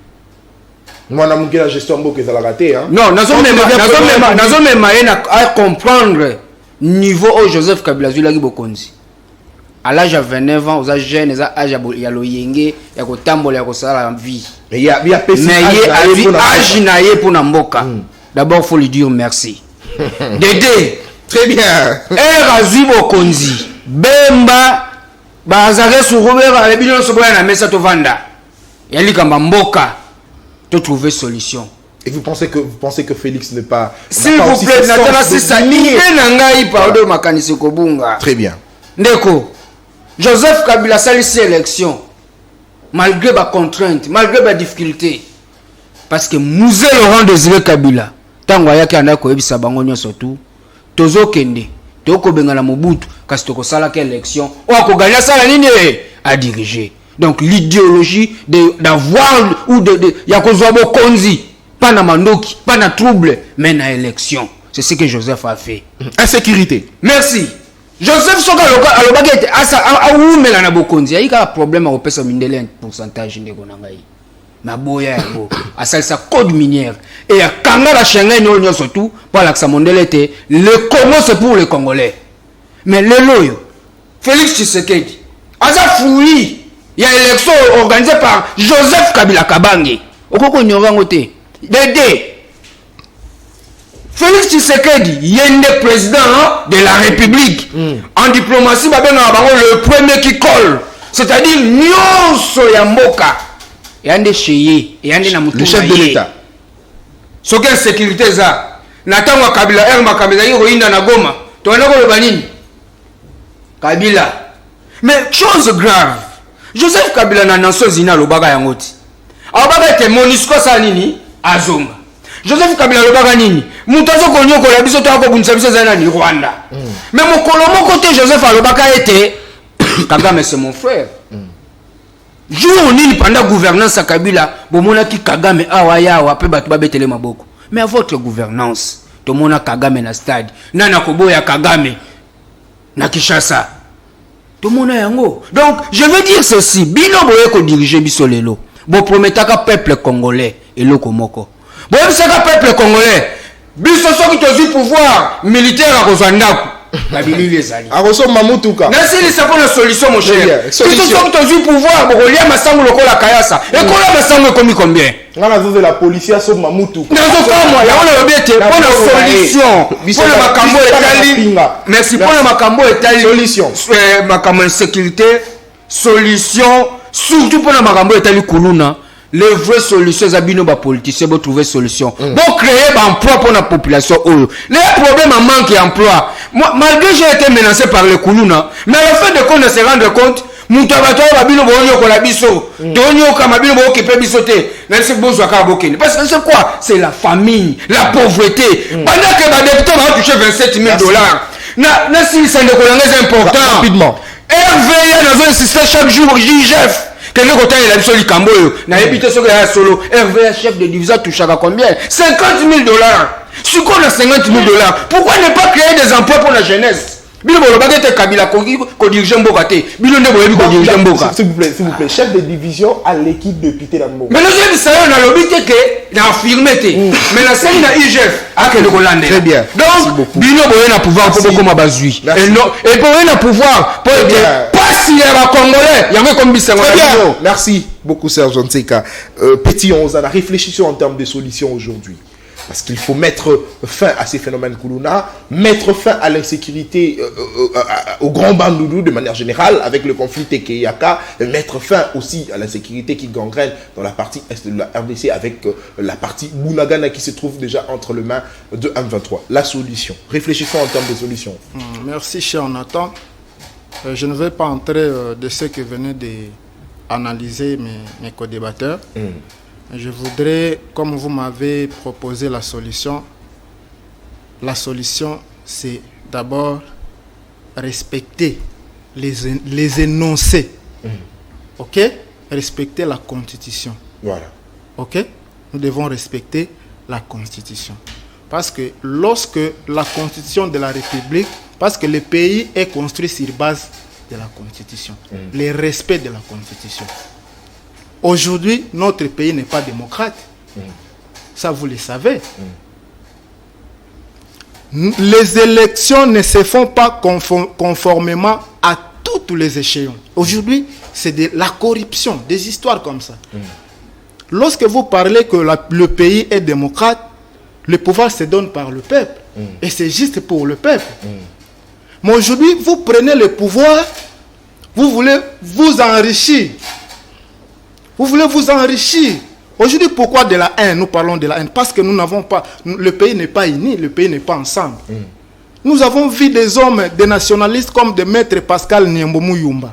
Speaker 1: Mwana muke la gestion mboka ezalaka te hein.
Speaker 2: Non, nazo même à comprendre niveau au Joseph Kabila zulaki bokonzi. À l'âge de 29 ans, aux âges jeunes, à l'âge de loyenge, ya ko tambola ya ko sala la vie.
Speaker 1: Mais il y a
Speaker 2: âge naie pour namboka. D'abord faut lui dire merci. Dédé,
Speaker 1: très bien.
Speaker 2: Razui bokonzi. Bemba bazare sur Robert le bilon so na mesa to vanda. Yali kamba mboka to trouver solution.
Speaker 1: Et vous pensez que Félix n'est pas
Speaker 2: s'il vous plaît, natala c'est ça ni na ngai pardon makanisi ko bunga.
Speaker 1: Très bien.
Speaker 2: Ndeko Joseph Kabila salisi élection malgré les contraintes, malgré les difficultés. Parce que Mouzé Laurent Désiré Kabila, tant que anda ko ebisa bango nyonso tout, tozo kende, toko benga na Mobutu, kasi toko sala ke élection, o ko gagner sala nini à diriger. Donc l'idéologie d'avoir ou de yakozwa bokonzi, pas na mandoki, pas na trouble, mais na élection. C'est ce que Joseph a fait.
Speaker 1: Insécurité.
Speaker 2: Merci. Joseph Soka alobaki asa awumela na bokonzi ayika un problème au pesa mindele un pourcentage ndeko na ngai maboya yango asalisa code minière et ya kanga la Schengen nyonyo surtout pour l'accès mondial était le Congo c'est pour les Congolais mais le loyo Félix Tshisekedi asa fouillis il y a élection organisée par Joseph Kabila Kabange okoko nyorango te Dédé Félix Tshisekedi, yende président de la République. En diplomatie, le premier qui colle. C'est-à-dire, nyonso ya mboka. Yande cheye, yande na mutu.
Speaker 1: Le chef de l'État.
Speaker 2: Ce qu'est sécurité ça. Natangwa Kabila, Erma Kabila, Yoinda na Goma. Toana ko banini. Kabila. Mais chose grave. Joseph Kabila na nation zina lobaga yangoti. Abaga te Monisco sa nini azonga. Joseph Kabila lobaka nini mutazo konyo ko la biso to ko bunisa biso zana ni Rwanda mais mon kolomo côté Joseph alobaka ete Kagame c'est mon frère jour nini pendant gouvernance à Kabila bomona ki Kagame awa yawa pe batu babetele maboko mais à votre gouvernance to mona Kagame na stade nana koboya Kagame na Kinshasa to mona yango. Donc je veux dire ceci bino boye ko diriger biso lelo bo prometaka peuple congolais et loko moko. Bon, c'est le peuple congolais. Biso soki tozi pouvoir militaire à Kozandaku. Babili les alliés.
Speaker 1: A Rosso Mamoutuka.
Speaker 2: Merci les sapons la solution mon cher. Biso soki tozi pouvoir pour relier masango lokola kayasa. Et kola masango komi combien?
Speaker 1: On a vu la police à son Mamoutuka.
Speaker 2: Nazo pas moi, ya on a obété pour la solution. Pour le makambo etali. Merci pour le makambo etali.
Speaker 1: Solution.
Speaker 2: Makambo sécurité, solution, surtout pour le makambo etali kuluna. Les vraies solutions, zabino ba politiciens pour trouver solution. Pour créer un emploi pour la population. Les problèmes en manque d'emploi. Malgré j'ai été menacé par les Koulouna, mais le fait de qu'on se rendre compte, Moutabato babino bonyo ko la biso, donyo kamabino bo occupé bisoté. Mais c'est bon soka bokene. Parce que c'est quoi? C'est la famine, la pauvreté. Pendant que les députés vont toucher 27 000 $. Na si c'est important.
Speaker 1: Rapidement.
Speaker 2: RVA nous a insisté chaque jour JGF. Quel est le côté de la mission du Camboyo? N'a évité ce que y a solo. RVA chef de division touche à combien? 50 000 $. Si on a 50 000 $, pourquoi ne pas créer des emplois pour la jeunesse? S'il vous
Speaker 1: plaît, chef de division à l'équipe de Pité Lambo.
Speaker 2: Mais nous avons a l'obité que n'a affirmé mais la scène n'a IGF à que le Hollandais.
Speaker 1: Très bien.
Speaker 2: Donc, Bino Boyen a pouvoir pour beaucoup m'abazui. Et Boyen a pouvoir pour être pas si les Congolais, il y a comme Bissau.
Speaker 1: Très bien. Merci beaucoup, Sergent Nseka. Petit, on a réfléchi en termes de solutions aujourd'hui. Parce qu'il faut mettre fin à ces phénomènes Koulouna, mettre fin à l'insécurité au grand bandoudou de manière générale avec le conflit Tekeyaka, et mettre fin aussi à l'insécurité qui gangrène dans la partie est de la RDC avec la partie Bunagana qui se trouve déjà entre les mains de M23. La solution. Réfléchissons en termes de solutions.
Speaker 5: Merci, cher Nathan. Je ne vais pas entrer de ce que venaient d'analyser mes co-débatteurs. Je voudrais, comme vous m'avez proposé la solution, c'est d'abord respecter les énoncés. Ok? Respecter la Constitution.
Speaker 1: Voilà.
Speaker 5: Ok? nous devons respecter la Constitution. Parce que lorsque la Constitution de la République, parce que le pays est construit sur base de la Constitution, le respect de la Constitution. Aujourd'hui, notre pays n'est pas démocrate. Ça, vous le savez. Les élections ne se font pas conformément à tous les échéants. Aujourd'hui, c'est de la corruption, des histoires comme ça. Lorsque vous parlez que le pays est démocrate, le pouvoir se donne par le peuple. Et c'est juste pour le peuple. Mais aujourd'hui, vous prenez le pouvoir, vous voulez vous enrichir. Vous voulez vous enrichir. Aujourd'hui, pourquoi de la haine? Nous parlons de la haine. Parce que nous n'avons pas... Le pays n'est pas uni, le pays n'est pas ensemble. Nous avons vu des hommes, des nationalistes comme de Maître Pascal Nyambo-Mouyumba.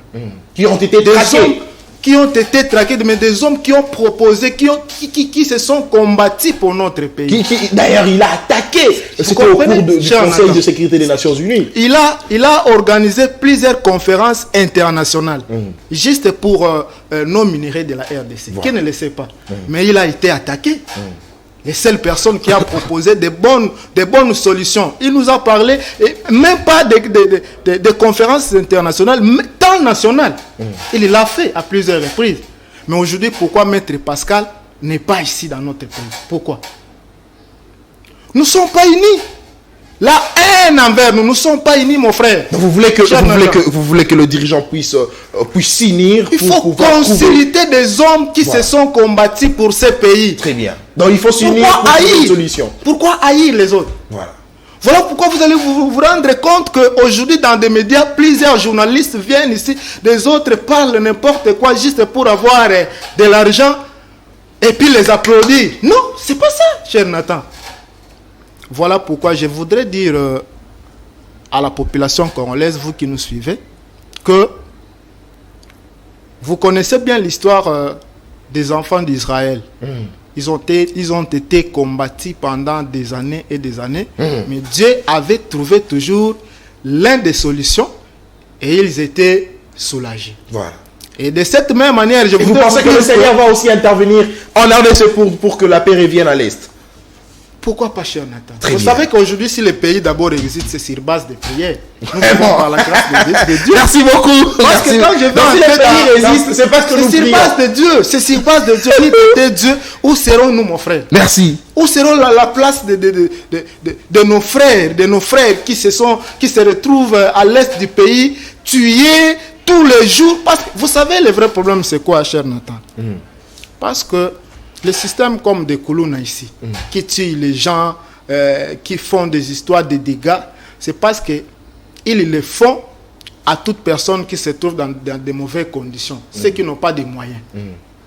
Speaker 1: Qui ont été traqués.
Speaker 5: Qui ont été traqués, mais des hommes qui ont proposé, qui se sont combattus pour notre pays.
Speaker 1: D'ailleurs, il a attaqué. C'était au cours du Conseil de sécurité des Nations Unies.
Speaker 5: Il a organisé plusieurs conférences internationales, juste pour nos minéraux de la RDC. Voilà. Qui ne le sait pas. Mais il a été attaqué. Les seules personnes qui ont proposé des bonnes solutions. Il nous a parlé, et même pas de conférences internationales, mais tant nationales. Il l'a fait à plusieurs reprises. Mais aujourd'hui, pourquoi Maître Pascal n'est pas ici dans notre pays? Pourquoi? Nous ne sommes pas unis. La haine envers nous, nous ne sommes pas unis, mon frère.
Speaker 1: Donc vous voulez que le dirigeant puisse s'unir.
Speaker 5: Il faut concilier des hommes qui se sont combattus pour ce pays.
Speaker 1: Très bien. Donc il faut s'unir pour trouver une solution.
Speaker 5: Pourquoi haïr les autres? Voilà pourquoi vous allez vous rendre compte qu'aujourd'hui, dans des médias, plusieurs journalistes viennent ici, des autres parlent n'importe quoi juste pour avoir de l'argent et puis les applaudir. Non, c'est pas ça, cher Nathan. Voilà pourquoi je voudrais dire à la population congolaise, vous qui nous suivez, que vous connaissez bien l'histoire des enfants d'Israël. Ils ont été combattus pendant des années et des années, mais Dieu avait trouvé toujours l'une des solutions et ils étaient soulagés. Voilà. Et de cette même manière,
Speaker 1: vous pensez que le Seigneur va aussi intervenir en RDC pour que la paix revienne à l'Est?
Speaker 5: Pourquoi pas, cher Nathan? Vous savez qu'aujourd'hui, si le pays d'abord existe, c'est sur base de prières. Nous vivons par la grâce de Dieu.
Speaker 1: Merci beaucoup.
Speaker 5: Parce que quand je vais en
Speaker 1: le pays existe, c'est parce que nous prions.
Speaker 5: C'est sur base de Dieu. C'est sur base de Dieu. De Dieu. Où serons-nous, mon frère?
Speaker 1: Merci.
Speaker 5: Où seront la place de nos frères qui se retrouvent à l'est du pays, tués tous les jours? Parce que vous savez, le vrai problème, c'est quoi, cher Nathan? Parce que le système comme des Koulouna ici, qui tuent les gens, qui font des histoires de dégâts, c'est parce qu'ils le font à toute personne qui se trouve dans de mauvaises conditions, ceux qui n'ont pas de moyens.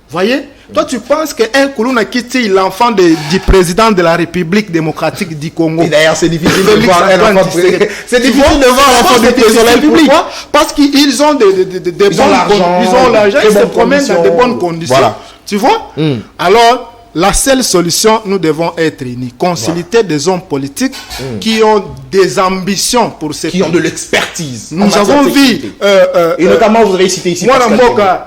Speaker 5: Voyez? Toi, tu penses qu'un Koulouna qui tue l'enfant du président de la République démocratique du Congo.
Speaker 1: Et d'ailleurs, c'est difficile de voir un enfant. C'est difficile de voir l'enfant du président de la République.
Speaker 5: Pourquoi? Parce qu'ils ont ils ont l'argent, ils se promènent dans de bonnes conditions. Voilà. Tu vois? Alors, la seule solution, nous devons être unis. Concilier des hommes politiques qui ont des ambitions pour ces
Speaker 1: pays. Qui ont de l'expertise.
Speaker 5: Nous avons vu...
Speaker 1: et notamment, vous avez cité ici...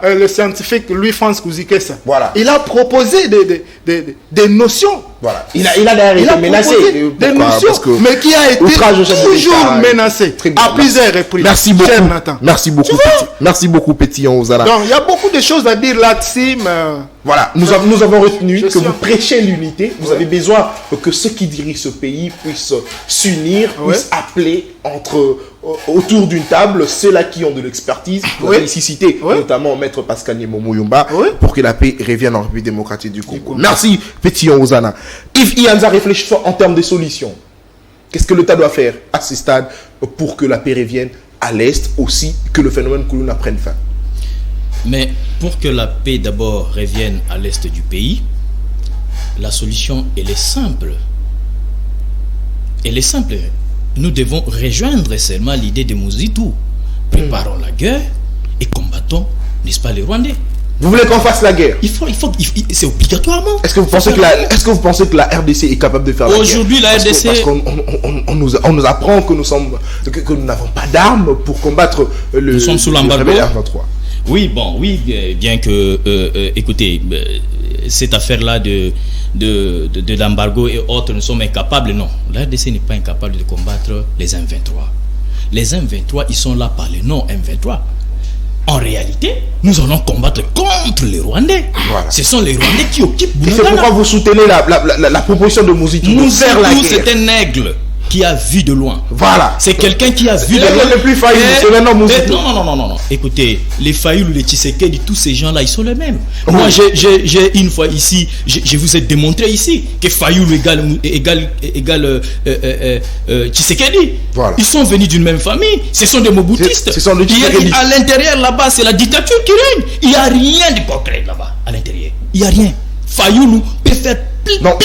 Speaker 5: le scientifique Louis-France Kouzikessa. Voilà. Il a proposé des notions.
Speaker 1: Voilà. Il a d'ailleurs été menacé.
Speaker 5: Des notions, mais qui a été toujours menacé à plusieurs reprises.
Speaker 1: Merci beaucoup. Merci beaucoup. Merci beaucoup, Pétillon Ozana.
Speaker 5: Donc, il y a beaucoup de choses à dire là-dessus, mais...
Speaker 1: Voilà, nous avons retenu que vous prêchez l'unité. Vous avez besoin que ceux qui dirigent ce pays puissent s'unir, puissent appeler autour d'une table ceux-là qui ont de l'expertise. Vous avez ici cité notamment Maître Pascal Nyambo-Mouyumba pour que la paix revienne en République démocratique du Congo. Merci, Pétillon Ozana. Yves Ianza, réfléchissons en termes de solutions. Qu'est-ce que l'État doit faire à ce stade pour que la paix revienne à l'Est, aussi que le phénomène Koulouna prenne fin?
Speaker 4: Mais pour que la paix d'abord revienne à l'est du pays, la solution, elle est simple. Elle est simple. Nous devons rejoindre seulement l'idée de Mouzitou. Préparons la guerre et combattons, n'est-ce pas, les Rwandais?
Speaker 1: Vous voulez qu'on fasse la guerre?
Speaker 4: C'est obligatoirement.
Speaker 1: Est-ce que vous pensez que la RDC est capable de faire la guerre?
Speaker 4: Aujourd'hui, la RDC...
Speaker 1: Parce qu'on nous apprend que nous n'avons pas d'armes pour combattre
Speaker 4: Nous sommes sous l'embargo. Oui, bien que, écoutez, cette affaire-là de de l'embargo et autres, nous sommes incapables. Non, la RDC n'est pas incapable de combattre les M23. Les M23, ils sont là par le nom M23. En réalité, nous allons combattre contre les Rwandais.
Speaker 1: Voilà.
Speaker 4: Ce sont les Rwandais qui occupent Bunagana.
Speaker 1: C'est pourquoi vous soutenez la proposition de Mobutu de faire la guerre.
Speaker 4: C'est un aigle qui a vu de loin.
Speaker 1: Voilà.
Speaker 4: C'est quelqu'un qui a vu de loin.
Speaker 1: Le plus faillible, c'est maintenant Mobutu.
Speaker 4: Non. Écoutez, les Fayoulou, les Tshisekedi, tous ces gens-là, ils sont les mêmes. Moi, j'ai une fois ici, je vous ai démontré ici que Fayoulou égale Tshisekedi.
Speaker 1: Voilà.
Speaker 4: Ils sont venus d'une même famille. Ce sont des Mobutistes.
Speaker 1: Ce sont des Tshisekedi.
Speaker 4: À l'intérieur, là-bas, c'est la dictature qui règne. Il n'y a rien de concret là-bas, à l'intérieur. Il n'y a rien. Fayoulou peut faire
Speaker 1: non,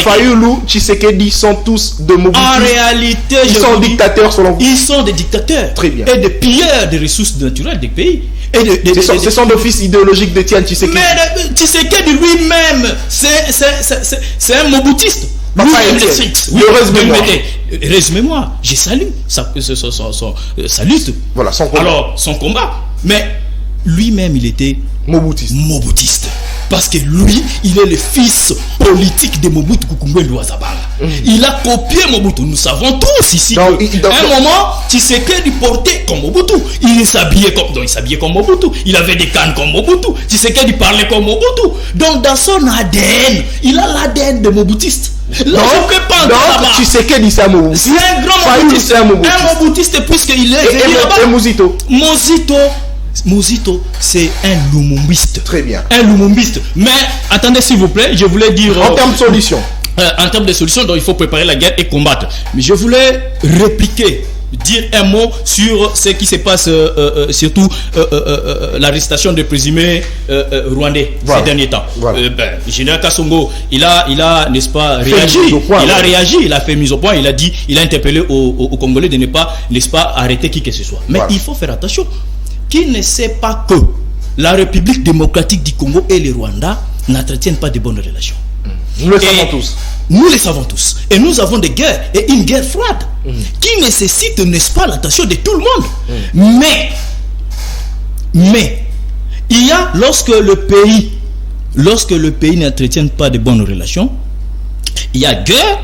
Speaker 1: Fayoulou, Tshisekedi sont tous de Mobutu.
Speaker 4: En réalité,
Speaker 1: ils sont dictateurs selon vous.
Speaker 4: Ils sont des dictateurs.
Speaker 1: Très bien.
Speaker 4: Et des pilleurs des ressources naturelles des pays.
Speaker 1: Ce sont des fils idéologiques de Tian Tshisekedi.
Speaker 4: Mais Tshisekedi lui-même, c'est un Mobutiste. Résumez-moi, je salue sa lutte.
Speaker 1: Voilà, son combat.
Speaker 4: Alors, son combat. Mais lui-même, il était Mobutiste. Parce que lui, il est le fils politique de Mobutu Kukumbwe Luazabala. Il a copié Mobutu. Nous savons tous ici. À un moment, Tshisekedi portait comme Mobutu. Il s'habillait comme Mobutu. Il avait des cannes comme Mobutu. Tshisekedi parlait comme Mobutu. Donc dans son ADN, il a l'ADN de Mobutiste.
Speaker 1: Donc Tshisekedi c'est un Mobutu.
Speaker 4: C'est un grand Mobutiste. Un Mobutiste puisqu'il est venu là-bas. Et Mozito, c'est un lumumbiste.
Speaker 1: Très bien.
Speaker 4: Un lumumbiste. Mais attendez s'il vous plaît, je voulais dire...
Speaker 1: En termes de solution.
Speaker 4: En termes de solution, donc il faut préparer la guerre et combattre. Mais je voulais répliquer, dire un mot sur ce qui se passe, surtout l'arrestation de présumés rwandais ces derniers temps.
Speaker 1: Voilà.
Speaker 4: Général Kassongo, il a n'est-ce pas, réagi. Il a réagi, il a fait mise au point, il a interpellé aux Congolais de ne pas, n'est-ce pas, arrêter qui que ce soit. Mais il faut faire attention. Qui ne sait pas que la République démocratique du Congo et le Rwanda n'entretiennent pas de bonnes relations.
Speaker 1: Nous le savons tous.
Speaker 4: Nous le savons tous. Et nous avons des guerres, et une guerre froide, qui nécessite, n'est-ce pas, l'attention de tout le monde. Mais, il y a, lorsque le pays n'entretient pas de bonnes relations, il y a guerre,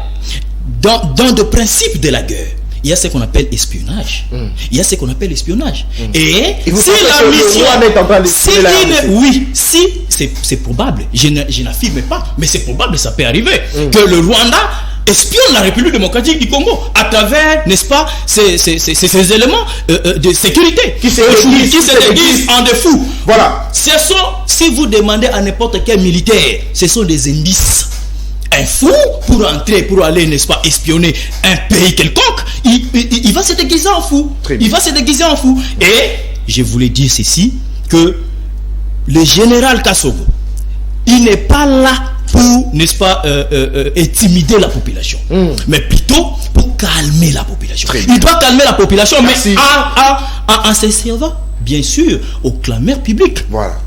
Speaker 4: dans le principe de la guerre. Il y a ce qu'on appelle espionnage. Il y a ce qu'on appelle espionnage. Et si la mission... Oui, si, c'est probable. Je n'affirme pas, mais c'est probable, ça peut arriver. Que le Rwanda espionne la République démocratique du Congo à travers, n'est-ce pas, ces éléments de sécurité qui se déguisent en des fous.
Speaker 1: Voilà.
Speaker 4: Si vous demandez à n'importe quel militaire, ce sont des indices. Un fou, pour entrer, pour aller, n'est-ce pas, espionner un pays quelconque, il va se déguiser en fou. Il va se déguiser en fou. Et je voulais dire ceci, que le général Kassogo, il n'est pas là pour, n'est-ce pas, intimider la population, mais plutôt pour calmer la population. Il doit calmer la population, mais en se servant, bien sûr, aux clameurs publiques.
Speaker 1: Voilà.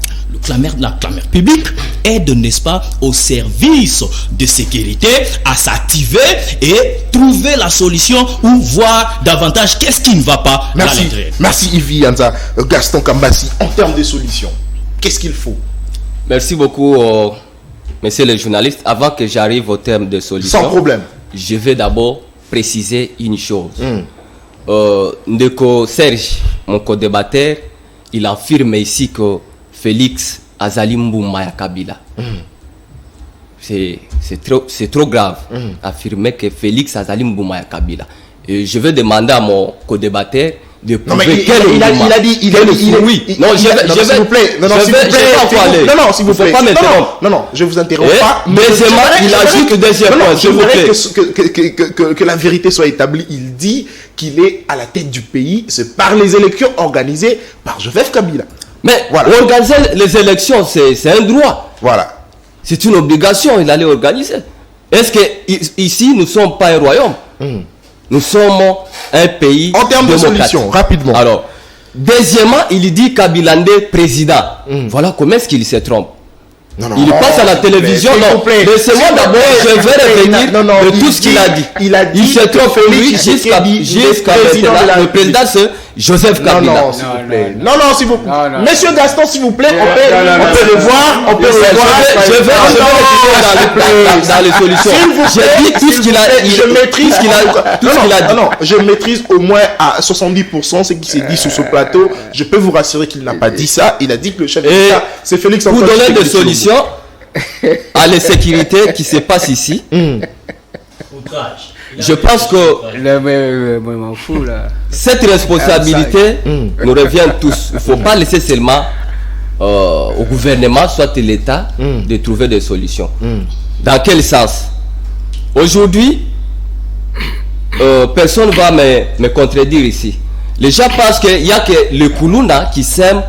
Speaker 4: La clameur publique aide, n'est-ce pas, au service de sécurité à s'activer et trouver la solution ou voir davantage qu'est-ce qui ne va pas.
Speaker 1: Merci Yves Yanza. Gaston Kambassi, en termes de solutions, qu'est-ce qu'il faut? Merci beaucoup,
Speaker 3: messieurs les journalistes. Avant que j'arrive au terme de solution,
Speaker 1: sans problème,
Speaker 3: je vais d'abord préciser une chose. Ndeko Serge, mon co-débatteur, il affirme ici que Félix Azali Mboumaya Kabila. C'est trop grave. Affirmer que Félix Azali Mboumaya Kabila. Et je vais demander à mon co-débatteur de prouver
Speaker 1: il a dit oui.
Speaker 3: Non, s'il vous plaît.
Speaker 1: Non, s'il vous plaît. Non, je vous interromps pas.
Speaker 3: Deuxièmement, il ajoute que deuxième point.
Speaker 1: Je voudrais que la vérité soit établie. Il dit qu'il est à la tête du pays, c'est par les élections organisées par Joseph Kabila.
Speaker 3: Mais voilà. Organiser les élections, c'est un droit.
Speaker 1: Voilà.
Speaker 3: C'est une obligation, il allait organiser. Est-ce que ici, nous ne sommes pas un royaume? Nous sommes un pays.
Speaker 1: En termes de solution, rapidement.
Speaker 3: Alors, deuxièmement, il dit Kabilande président. Voilà comment est-ce qu'il se trompe. Il passe à la télévision. Laissez-moi d'abord, je vais revenir de tout ce qu'il a dit.
Speaker 1: Il a dit
Speaker 3: il se trompe, lui, jusqu'à maintenant. Le président, c'est Joseph Kabila.
Speaker 1: Non, s'il vous plaît. Non, s'il vous plaît. Monsieur Gaston, s'il vous plaît, on peut le voir. On peut le voir.
Speaker 3: Je vais dans les solutions. J'ai dit tout ce qu'il a dit.
Speaker 1: Je maîtrise tout ce qu'il a dit. Non, je maîtrise au moins à 70% ce qui s'est dit sur ce plateau. Je peux vous rassurer qu'il n'a pas dit ça. Il a dit que le chef de l'État, c'est Félix Antoine.
Speaker 3: Pour donner des solutions à l'insécurité qui se passe ici, je pense que cette responsabilité nous revient tous. Il ne faut pas laisser seulement au gouvernement, soit l'État, de trouver des solutions. Dans quel sens? Aujourd'hui, personne ne va me contredire ici. Les gens pensent qu'il n'y a que le Koulouna qui sème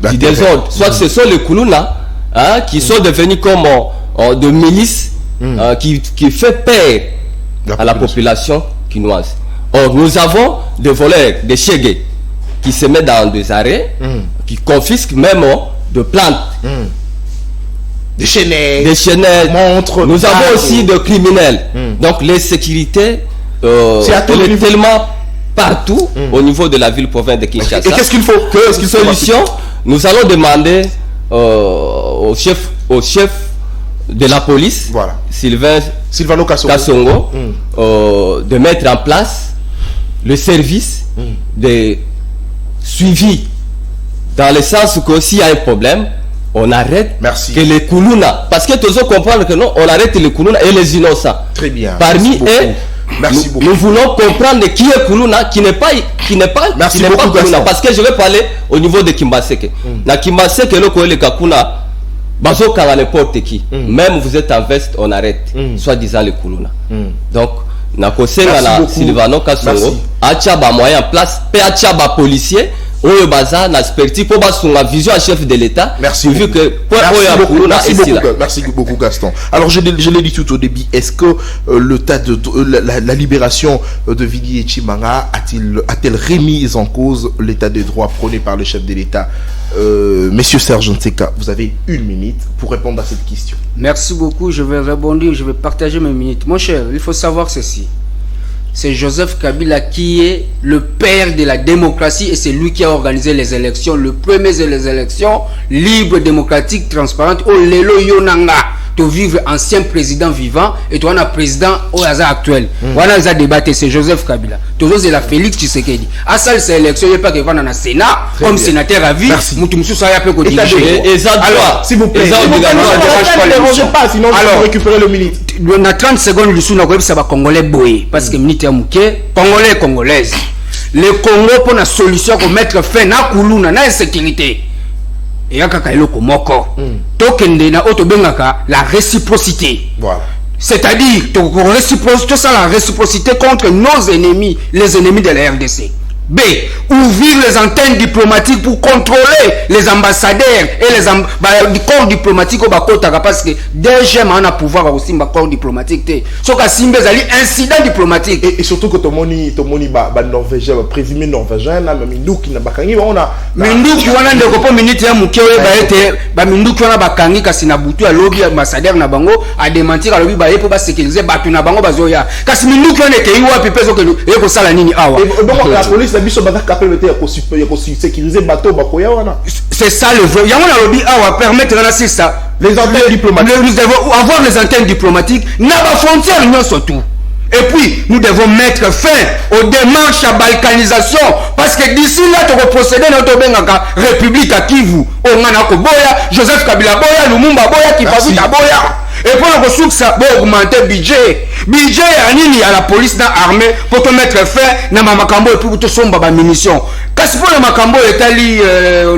Speaker 3: du désordre. Soit ce sont les Koulouna qui sont devenus comme de milices qui fait peur à la population quinoise. Or, nous avons des voleurs, des chégués qui se mettent dans des arrêts, qui confisquent même de plantes,
Speaker 1: des chenets,
Speaker 3: montres. Nous avons aussi des criminels. Donc, l'insécurité est tellement partout au niveau de la ville-province de Kinshasa.
Speaker 1: Et qu'est-ce qu'il faut?
Speaker 3: Solution, nous allons demander au chef de la police,
Speaker 1: voilà,
Speaker 3: Silvano Kassongo, de mettre en place le service de suivi, dans le sens que s'il y a un problème, on arrête.
Speaker 1: Merci.
Speaker 3: Que les Koulouna, parce que tous comprendre que non, on arrête les Koulouna et les innocents.
Speaker 1: Très bien.
Speaker 3: Parmi eux, nous voulons comprendre qui est Koulouna, qui n'est pas Koulouna, parce que je vais parler au niveau de Kimbaseke. Na Kimbaseke, le Kakuna, bazo kanga n'importe qui. Même vous êtes en veste, on arrête. Soit disant les Koulouna. Donc, na kosenga na Silvano Kassongo, acha ba moyen en place, pe acha ba policier. Oyo baza na expertise pour basunga vision à chef de l'État.
Speaker 1: Merci beaucoup. Merci beaucoup Gaston. Alors je l'ai dit tout au début. Est-ce que la libération de Vili Chimanga a-t-elle remis en cause l'état de droit prôné par le chef de l'État? Monsieur Serge Nteka, vous avez 1 minute pour répondre à cette question.
Speaker 2: Merci beaucoup. Je vais rebondir. Je vais partager mes minutes. Mon cher, il faut savoir ceci. C'est Joseph Kabila qui est le père de la démocratie et c'est lui qui a organisé les élections, le premier des élections libres, démocratiques, transparentes. Oh lelo yonanga, to vivre ancien président vivant et toi un président au hasard actuel. Voilà les débatté, c'est Joseph Kabila. Toujours c'est la Félix Tshisekedi. À ça ces élections, il n'y a pas que va dans le Sénat comme sénateur à vie. Moutoumsou ça y a peu que diriger.
Speaker 1: Alors, s'il vous plaît, ne dérangez pas, sinon je vais récupérer le minute.
Speaker 2: On a 30 secondes le sous ça va congolais boyer parce que minute à mouké congolais congolaise. Le Congo pour la solution pour mettre fin na kuluna na insécurité. Et yakaka eloko moko. Tokende na otobengaka la réciprocité.
Speaker 1: Voilà.
Speaker 2: C'est-à-dire tout ça la réciprocité contre nos ennemis, les ennemis de la RDC. B. Ouvrir les antennes diplomatiques pour contrôler les ambassadeurs et les corps diplomatiques au Bakotaka parce que déjà on a pouvoir aussi dans corps diplomatique. Ce que Simbe Zali incident diplomatique
Speaker 1: et surtout que tomoni norvégien présumé norvégien na minduki na bakangi on a
Speaker 2: minduki wana ndeko po minute ya mukewe ba ete ba minduki wana bakangi kasi na butu ya lobby ambassadeur na bango a démentir lobby ba yepo ba sécuriser batu na bango bazoya kasi minduki wana ke iwa pipezo ke eko sala nini awa
Speaker 1: la police sécuriser bateau
Speaker 2: c'est ça le vrai. Il y a un lobby à permettre ça.
Speaker 1: Les antennes diplomatiques.
Speaker 2: Nous devons avoir les antennes diplomatiques. N'a pas frontière, nous surtout. Et puis, nous devons mettre fin aux démarches à balkanisation. Parce que d'ici là, tu vas procéder dans notre République à Kivu. Onganako Boya, Joseph Kabila Boya, Lumumba Boya, Kipavuta Boya. Et pour le ressources, ça va augmenter le budget. Budget à la police, dans l'armée, pour te mettre fin dans ma macambo et pour te somber ma munitions. Qu'est-ce que le macambo est allé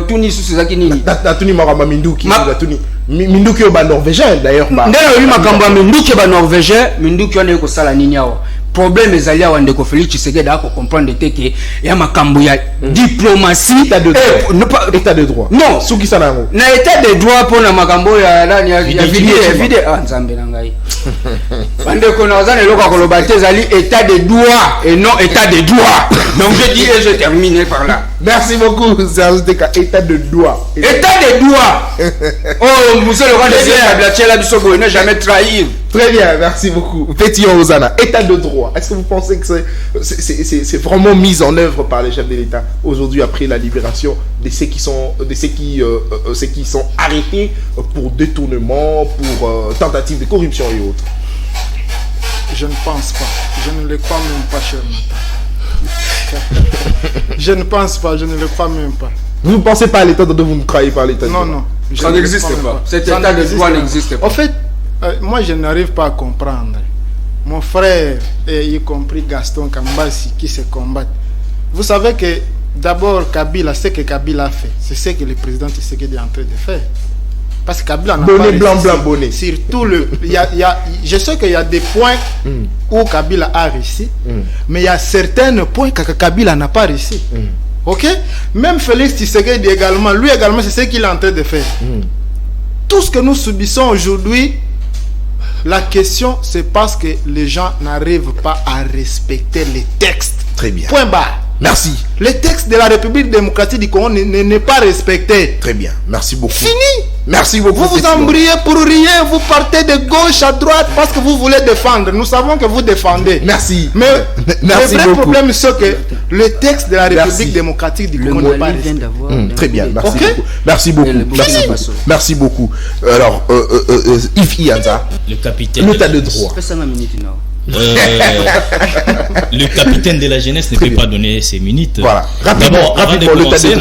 Speaker 2: Tuni sous ces acquis?
Speaker 1: Tuni Marama Minduki. Minduki est norvégien d'ailleurs.
Speaker 2: D'ailleurs, lui, macambo Minduki est norvégien. Minduki est au Salaninia. Problème est allé à Wandeko Félix Tshisekedi à comprendre que il y a macambo ya diplomatie.
Speaker 1: État de droit.
Speaker 2: Non.
Speaker 1: Souki Sanango.
Speaker 2: Na état de droit pour na macambo ya là ya vidéo. Ah nzambe nangai. Wandeko na ozana loka kolobate zali état de droit et non état de droit. Donc je dis et je termine par là.
Speaker 1: Merci beaucoup Serge Nteka. État de droit.
Speaker 2: État de droit. Oh monsieur le roi de Dieu la biso ne jamais trahir.
Speaker 1: Très bien, merci beaucoup. Petit Ozana, état de droit. Est-ce que vous pensez que c'est vraiment mis en œuvre par les chefs de l'État aujourd'hui après la libération de ceux qui sont arrêtés pour détournement, pour tentative de corruption et autres?
Speaker 5: Je ne pense pas. Je ne le crois même pas, cher Nathan. Je ne pense pas, je ne le crois même pas.
Speaker 1: Vous ne pensez pas à l'état de droit, vous ne croyez pas à l'état de droit?
Speaker 5: Non, non.
Speaker 2: Ça n'existe pas. Cet état de droit n'existe pas.
Speaker 5: En fait, moi je n'arrive pas à comprendre. Mon frère, et y compris Gaston Kambasi, qui se combattent. Vous savez que d'abord Kabila, ce que Kabila a fait, c'est ce que le président Tshisekedi est en train de faire. Parce que Kabila n'a pas
Speaker 1: bonnet blanc, bonnet.
Speaker 5: Surtout je sais qu'il y a des points où Kabila a réussi, mais il y a certains points que Kabila n'a pas réussi. Ok? Même Félix Tshisekedi également, lui également, c'est ce qu'il est en train de faire. Tout ce que nous subissons aujourd'hui, la question, c'est parce que les gens n'arrivent pas à respecter les textes.
Speaker 1: Très bien.
Speaker 5: Point barre.
Speaker 1: Merci.
Speaker 5: Les textes de la République démocratique du Congo n'est pas respecté.
Speaker 1: Très bien. Merci beaucoup.
Speaker 5: Fini.
Speaker 1: Merci beaucoup.
Speaker 5: Vous vous embrouillez pour rien. Vous partez de gauche à droite parce que vous voulez défendre. Nous savons que vous défendez.
Speaker 1: Merci.
Speaker 5: Mais
Speaker 1: merci
Speaker 5: le vrai
Speaker 1: beaucoup.
Speaker 5: problème, c'est que le texte de la République démocratique du Congo n'est pas respecté.
Speaker 1: Très bien. Merci
Speaker 5: Ok.
Speaker 1: beaucoup. Merci beaucoup. Merci beaucoup. Merci beaucoup. Alors, Yves Ianza,
Speaker 4: Le capitaine.
Speaker 1: l'état de droit.
Speaker 4: Le capitaine de la jeunesse ne peut pas donner ses minutes.
Speaker 1: Voilà. Rapidement,
Speaker 4: D'abord, avant de
Speaker 1: rapidement, l'état
Speaker 4: commencer,
Speaker 1: de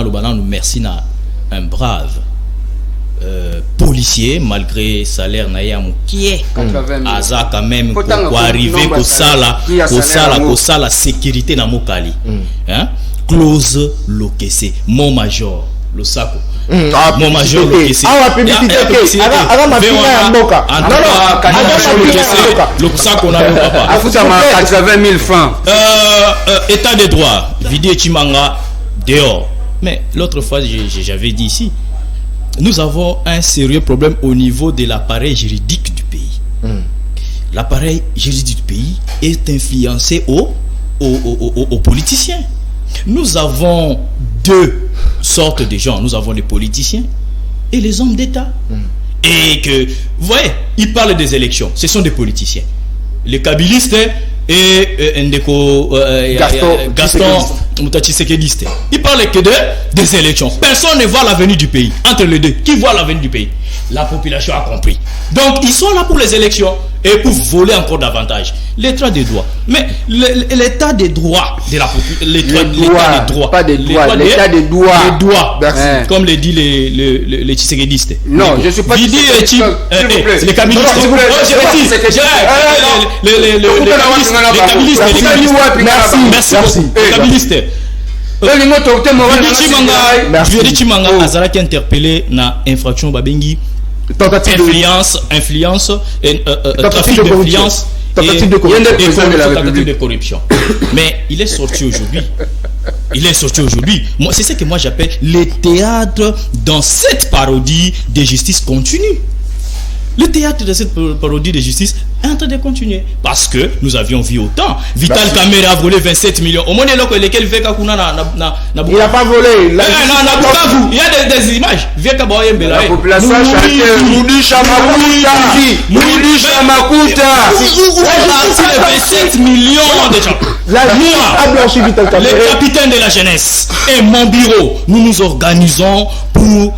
Speaker 1: droit.
Speaker 4: nous merci na un brave policier, malgré salaire naïa moukié. Aza quand même pour arriver au sala sécurité na mokali. Hein? Close lokese, mon major, le sako. Mon major lokese.
Speaker 1: Ah, publicité. Aga mafina ya mboka.
Speaker 4: Le sako na papa.
Speaker 2: Afutama 80 000 francs.
Speaker 4: État de droit, Vidi Chimanga dehors. Mais l'autre fois, j'avais dit ici, nous avons un sérieux problème au niveau de l'appareil juridique du pays. L'appareil juridique du pays est influencé aux politiciens. Nous avons deux sortes de gens. Nous avons les politiciens et les hommes d'État. Et que, vous voyez, ils parlent des élections. Ce sont des politiciens. Les kabilistes et Ndeko Gaston Tshisekedi. Ils parlent que des élections. Personne ne voit l'avenir du pays. Entre les deux, qui voit l'avenir du pays? La population a compris. Donc ils sont là pour les élections et pour voler encore davantage. L'état des droits. Mais l'état des droits de la population. L'état des droits.
Speaker 2: Pas des droits. L'état des droits.
Speaker 4: Les droits.
Speaker 1: Merci.
Speaker 4: Comme le dit les Tshisekedistes.
Speaker 2: Non, je ne suis pas
Speaker 4: les kabilistes. Merci. Les kabilistes. Vidi Chimanga azalaki interpellé na infraction babengi influence et trafic d'influence et tentative de corruption. Mais il est sorti aujourd'hui. Moi, c'est ce que moi j'appelle le théâtre dans cette parodie de justice continue. Le théâtre de cette parodie de justice est en train de continuer. Parce que nous avions vu autant. Vital Kamerhe a volé 27 millions. Au moins, il n'a pas volé.
Speaker 1: Il n'a pas volé.
Speaker 4: Il y a des images.
Speaker 2: La population a chanté Moudi Chamakuta.
Speaker 4: C'est 27 millions de gens.
Speaker 1: La vie a blanchi Vital Kamerhe.
Speaker 4: Le capitaine de la jeunesse et mon bureau, nous nous organisons pour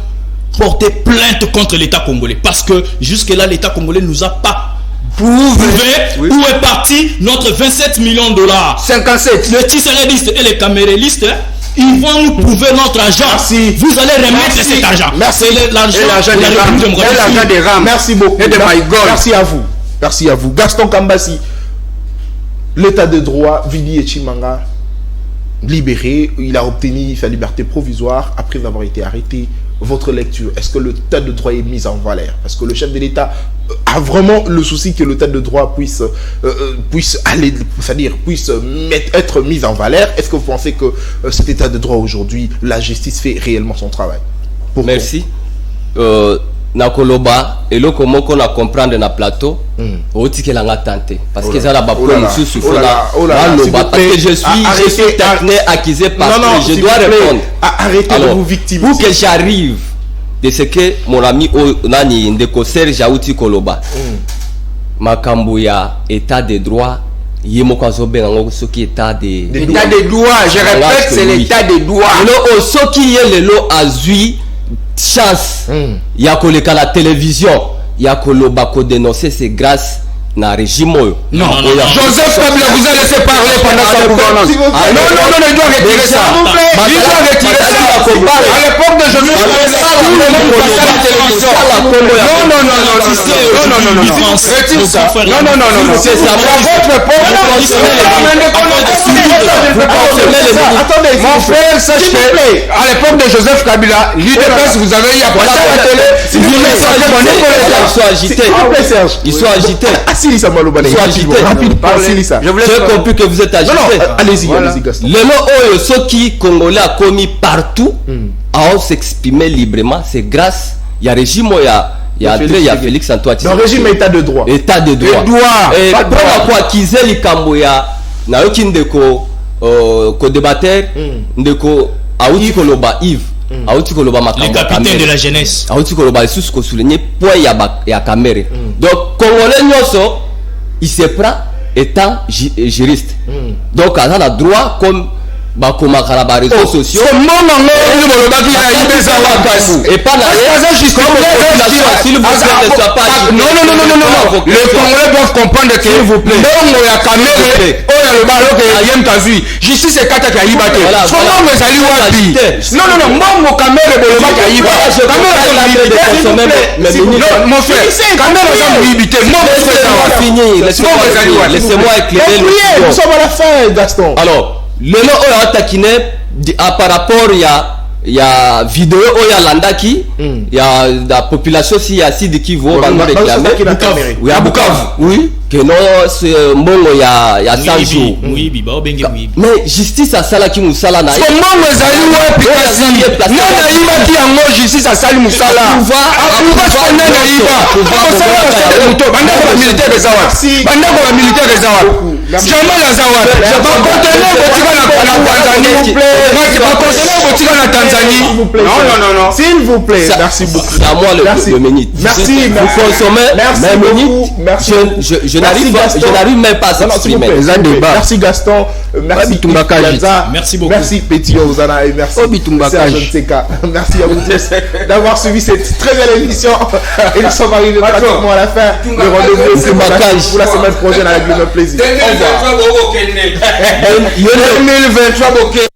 Speaker 4: porter plainte contre l'État congolais. Parce que jusque-là, l'État congolais ne nous a pas prouvé où est parti notre 27 millions de dollars.
Speaker 2: 57.
Speaker 4: Les Tshisekidistes et les camérélistes, ils vont nous prouver notre argent.
Speaker 1: Merci.
Speaker 4: Vous allez remettre cet argent.
Speaker 1: Merci.
Speaker 4: C'est l'argent
Speaker 2: des rames.
Speaker 1: Merci beaucoup.
Speaker 2: Et de Maïgol.
Speaker 1: Merci à vous. Merci à vous. Gaston Kambasi, l'état de droit, Vidi Chimanga, libéré. Il a obtenu sa liberté provisoire après avoir été arrêté. Votre lecture, est-ce que l'état de droit est mis en valeur? Parce que le chef de l'État a vraiment le souci que l'état de droit puisse aller, c'est-à-dire puisse être mis en valeur. Est-ce que vous pensez que cet état de droit aujourd'hui, la justice fait réellement son travail? Pourquoi?
Speaker 3: Merci. Nakoloba et le comment qu'on a comprendre na plateau oti que langa tenté parce que ça la ba pour nous souffle là parce que je suis accusé par je dois répondre.
Speaker 1: Arrêtez de vous victimiser.
Speaker 3: Pour que j'arrive de ce que mon ami Nani Ndeko Serge Aouti Koloba. Makambo ya état de droit. Ce qui état de
Speaker 6: droit, je répète, c'est l'état de droit.
Speaker 3: Le ce qui est le lot a eu chance. Il y a que la télévision, il y a que le bako dénoncer, c'est grâce na régime.
Speaker 6: Non, Joseph Kabila vous a laissé parler pendant sa gouvernance. Non, il doit retirer ça. Il doit retirer ça. À l'époque de Joseph retire ça. Non, c'est ça. Votre attendez, mon frère, sache que à l'époque de Joseph Kabila, l'UDPS, vous avez eu à passer à la télé.
Speaker 3: Ils sont agités.
Speaker 6: Je voulais
Speaker 3: compris que vous êtes agité.
Speaker 1: Allez-y, Gaston.
Speaker 3: Le mot ceux qui Congolais a commis partout à s'exprimer librement, c'est grâce il y a régime, il y a Félix Antoine.
Speaker 1: Dans le régime état de droit.
Speaker 3: État de droit. Et pour quoi qu'ils aient les Camboya, n'a aucun déco co-débatteur, déco Aouti Koloba Yves.
Speaker 4: Le capitaine de la jeunesse.
Speaker 3: Aouti Koloba sous ce qu'on souligne point y a caméra. Donc Congolais Nyoso, il se prend étant juriste. Donc on a droit comme bakoma kala réseaux sociaux
Speaker 6: et pas la non, les Congolais doivent comprendre que s'il vous plaît justice est kata ka yibate comment me sali wapi non mon caméra de ba ka yibate mon frère caméra ça me yibite
Speaker 3: laissez-moi éclairer le
Speaker 1: nous sommes à la fin, Gaston.
Speaker 3: Alors le nom attaquiné par rapport il y a vidéo landaki il y a la population si y a sidi qui vont réclamer oui à Bukavu oui que non c'est mbongo il y a 100 jours mais justice à sala ki musala na
Speaker 6: mbongo ezali wapi kasi nana yiba ki yango justice à sali musala bandako ba militaire ezawat jamais lazawat bakonteneur botika na Tanzanie non
Speaker 1: s'il vous plaît merci beaucoup
Speaker 3: c'est à moi le minute
Speaker 1: merci
Speaker 3: vous consommez même minute
Speaker 1: merci
Speaker 3: je n'arrive même pas à s'exprimer.
Speaker 1: Merci Gaston, merci Gaza,
Speaker 4: merci beaucoup.
Speaker 1: Merci Petit Ozana et merci merci à vous tous d'avoir suivi cette très belle émission. Et nous sommes arrivés pratiquement à la fin. Le rendez-vous pour la semaine prochaine avec le même plaisir. Au revoir.
Speaker 6: 2023